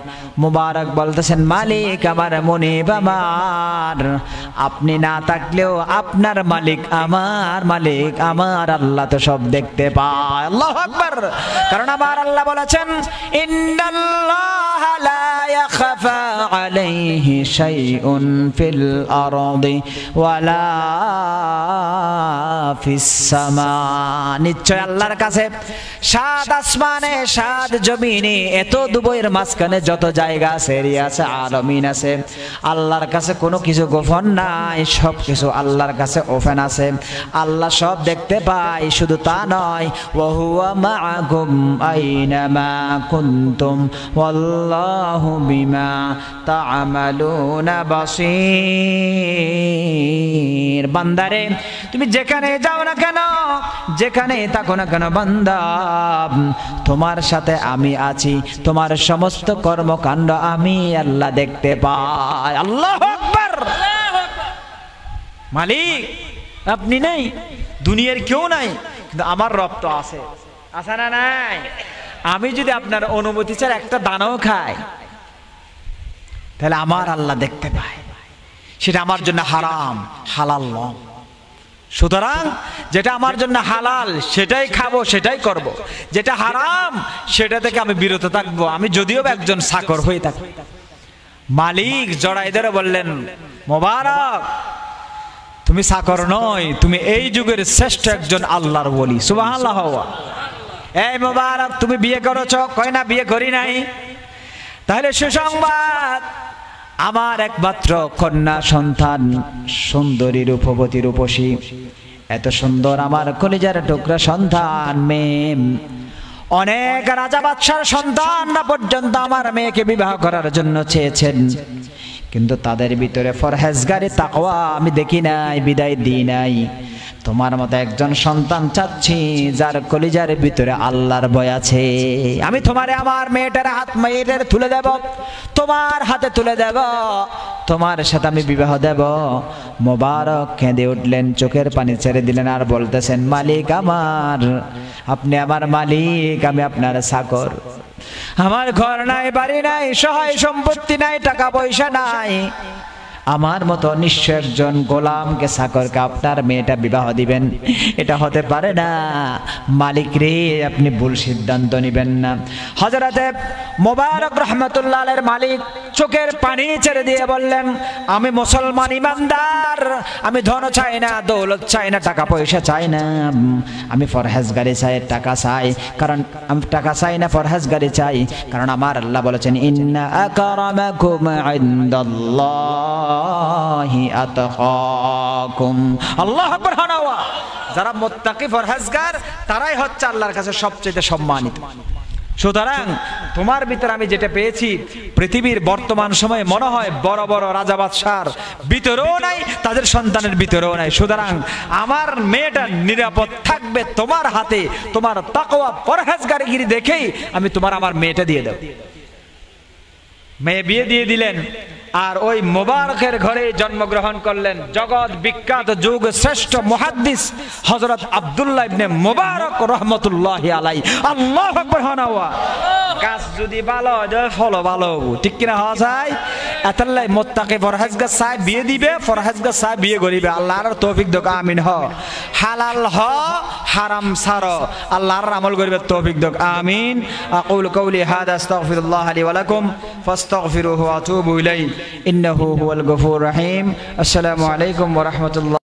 মুবারক বলতেছেন মালিক আমার মুনিব আমার আপনি না থাকলেও আপনার মালিক আমার আল্লাহ তো সব দেখতে পায় আল্লাহু আকবার কারণ আমার আল্লাহ বলেছেন ইন্নাল্লাহা লা ইয়াখফা আলাইহি শাইউন ফিল আরদি ওয়ালা ফিস সামা নিশ্চয় আল্লাহর কাছে সাত আসমানে সাত জমিনে এত দুবইয়ের মাঝখানে যত জায়গা আছে এরিয়া আছে আলামিন আছে আল্লাহর কাছে কোনো কিছু গোপন নাই সব কিছু আল্লাহর কাছে ওপেন আছে আল্লাহ সব দেখতে পায় শুধু তা নয় ওয়া হুয়া মাআকুম আইনামা কুনতুম ওয়াল্লাহু বিমা তা'মালুনা বাসীর বান্দারে তুমি যেখানে যাও না কেন যেখানে থাকো না কেন বান্দা তোমার সাথে আমি আছি তোমার সমস্ত কর্মকাণ্ড আমি আল্লাহ দেখতে পাই আল্লাহু আকবার মালিক আপনি নাই দুনিয়ার কেউ নাই কিন্তু আমার রব তো আছে আছে না নাই আমি যদি আপনার অনুমতি ছাড়া একটা দানাও খাই তাহলে আমার আল্লাহ দেখতে পায় সেটা আমার জন্য হারাম হালাল নয় সুতরাং যেটা আমার জন্য হালাল সেটাই খাবো সেটাই করব যেটা হারাম সেটা থেকে আমি বিরত থাকবো আমি যদিও একজন চাকর হয়ে থাকি মালিক জড়াই ধরে বললেন মোবারক তুমি চাকর নয় তুমি এই যুগের শ্রেষ্ঠ একজন আল্লাহর ওলি সুবহানাল্লাহ এই মোবারক তুমি বিয়ে করেছো কয় না বিয়ে করি নাই তাহলে সুসংবাদ আমার একমাত্র কন্যা সন্তান সুন্দরী রূপবতী রূপসী এত সুন্দর আমার কলিজার টুকরা সন্তান মেয়ে অনেক রাজা বাদশার সন্তানরা পর্যন্ত আমার মেয়েকে বিবাহ করার জন্য চেয়েছেন কিন্তু তাদের ভিতরে ফরহেজগারি তাকওয়া আমি দেখি নাই বিদায় দিই নাই তোমার মতো একজন সন্তান চাচ্ছি যার কলিজার ভিতরে আল্লাহর ভয় আছে আমি তোমারে আমার মেয়েটার হাত মেয়েটার তুলে দেব তোমার হাতে তুলে দেব তোমার সাথে আমি বিবাহ দেব মোবারক কেঁদে উঠলেন চোখের পানি ছেড়ে দিলেন আর বলতেছেন মালিক আমার আপনি আমার মালিক আমি আপনার চাকর আমার ঘর নাই বাড়ি নাই সহায় সম্পত্তি নাই টাকা পয়সা নাই আমার মতো নিশ্চয় একজন গোলামকে চাকরকে আপনার মেয়েটা বিবাহ দিবেন এটা হতে পারে না মালিক রে আপনি ভুল সিদ্ধান্ত নেবেন না হযরতে মোবারক রাহমাতুল্লাহ আলাইহির মালিক চোখের পানি ছেড়ে দিয়ে বললেন আমি মুসলমান ইমানদার আমি ধন চাই না দৌলত চাই না টাকা পয়সা চাই না আমি ফরহেজগারি চাই টাকা চাই কারণ আমি টাকা চাই না ফরহেজগারি চাই কারণ আমার আল্লাহ বলেছেন ইন্না আকরামাকুম ইনদাল্লাহি আতকাকুম আল্লাহু আকবার হানাওয়া যারা মুত্তাকি ফরহেজগার তারাই হচ্ছে আল্লাহর কাছে সবচেয়ে সম্মানিত সুতরাং তোমার ভিতরে আমি যেটা পেয়েছি পৃথিবীর বর্তমান সময়ে মনে হয় বড় বড় রাজা বাদশার ভিতরেও নাই তাদের সন্তানের ভিতরেও নাই সুতরাং আমার মেয়েটা নিরাপদ থাকবে তোমার হাতে তোমার তাকওয়া পরহেজগারিগিরি দেখেই আমি তোমার আমার মেয়েটা দিয়ে দেব মেয়ে বিয়ে দিয়ে দিলেন আর ওই মোবারকের ঘরে জন্মগ্রহণ করলেন জগৎ বিখ্যাত যুগ শ্রেষ্ঠ মুহাদ্দিস হযরত আব্দুল্লাহ ইবনে মুবারক রাহমাতুল্লাহি আলাইহি আল্লাহু আকবার হানাওয়া কাজ যদি ভালো হয় ফল ভালো হবো ঠিক কিনা হওয়া যায় এতাল্লাই মোত্তাকি ফরহাজগা সাহেব বিয়ে দিবে ফরহাজগা সাহেব বিয়ে করিবে আল্লাহর তৌফিক দোক আমিন হ হালাল হ হারাম সারো আল্লাহর আমল করিবে তৌফিক দোক আমিন আকুলু কওলি হাদা আস্তাগফিরুল্লাহ লি ওয়া লাকুম ফাস্তাগফিরুহু ওয়া আতুবু ইলাইহি ইন্নাহু হুয়াল গফুরুর রহিম আসসালামু আলাইকুম ওয়া রাহমাতুল্লাহ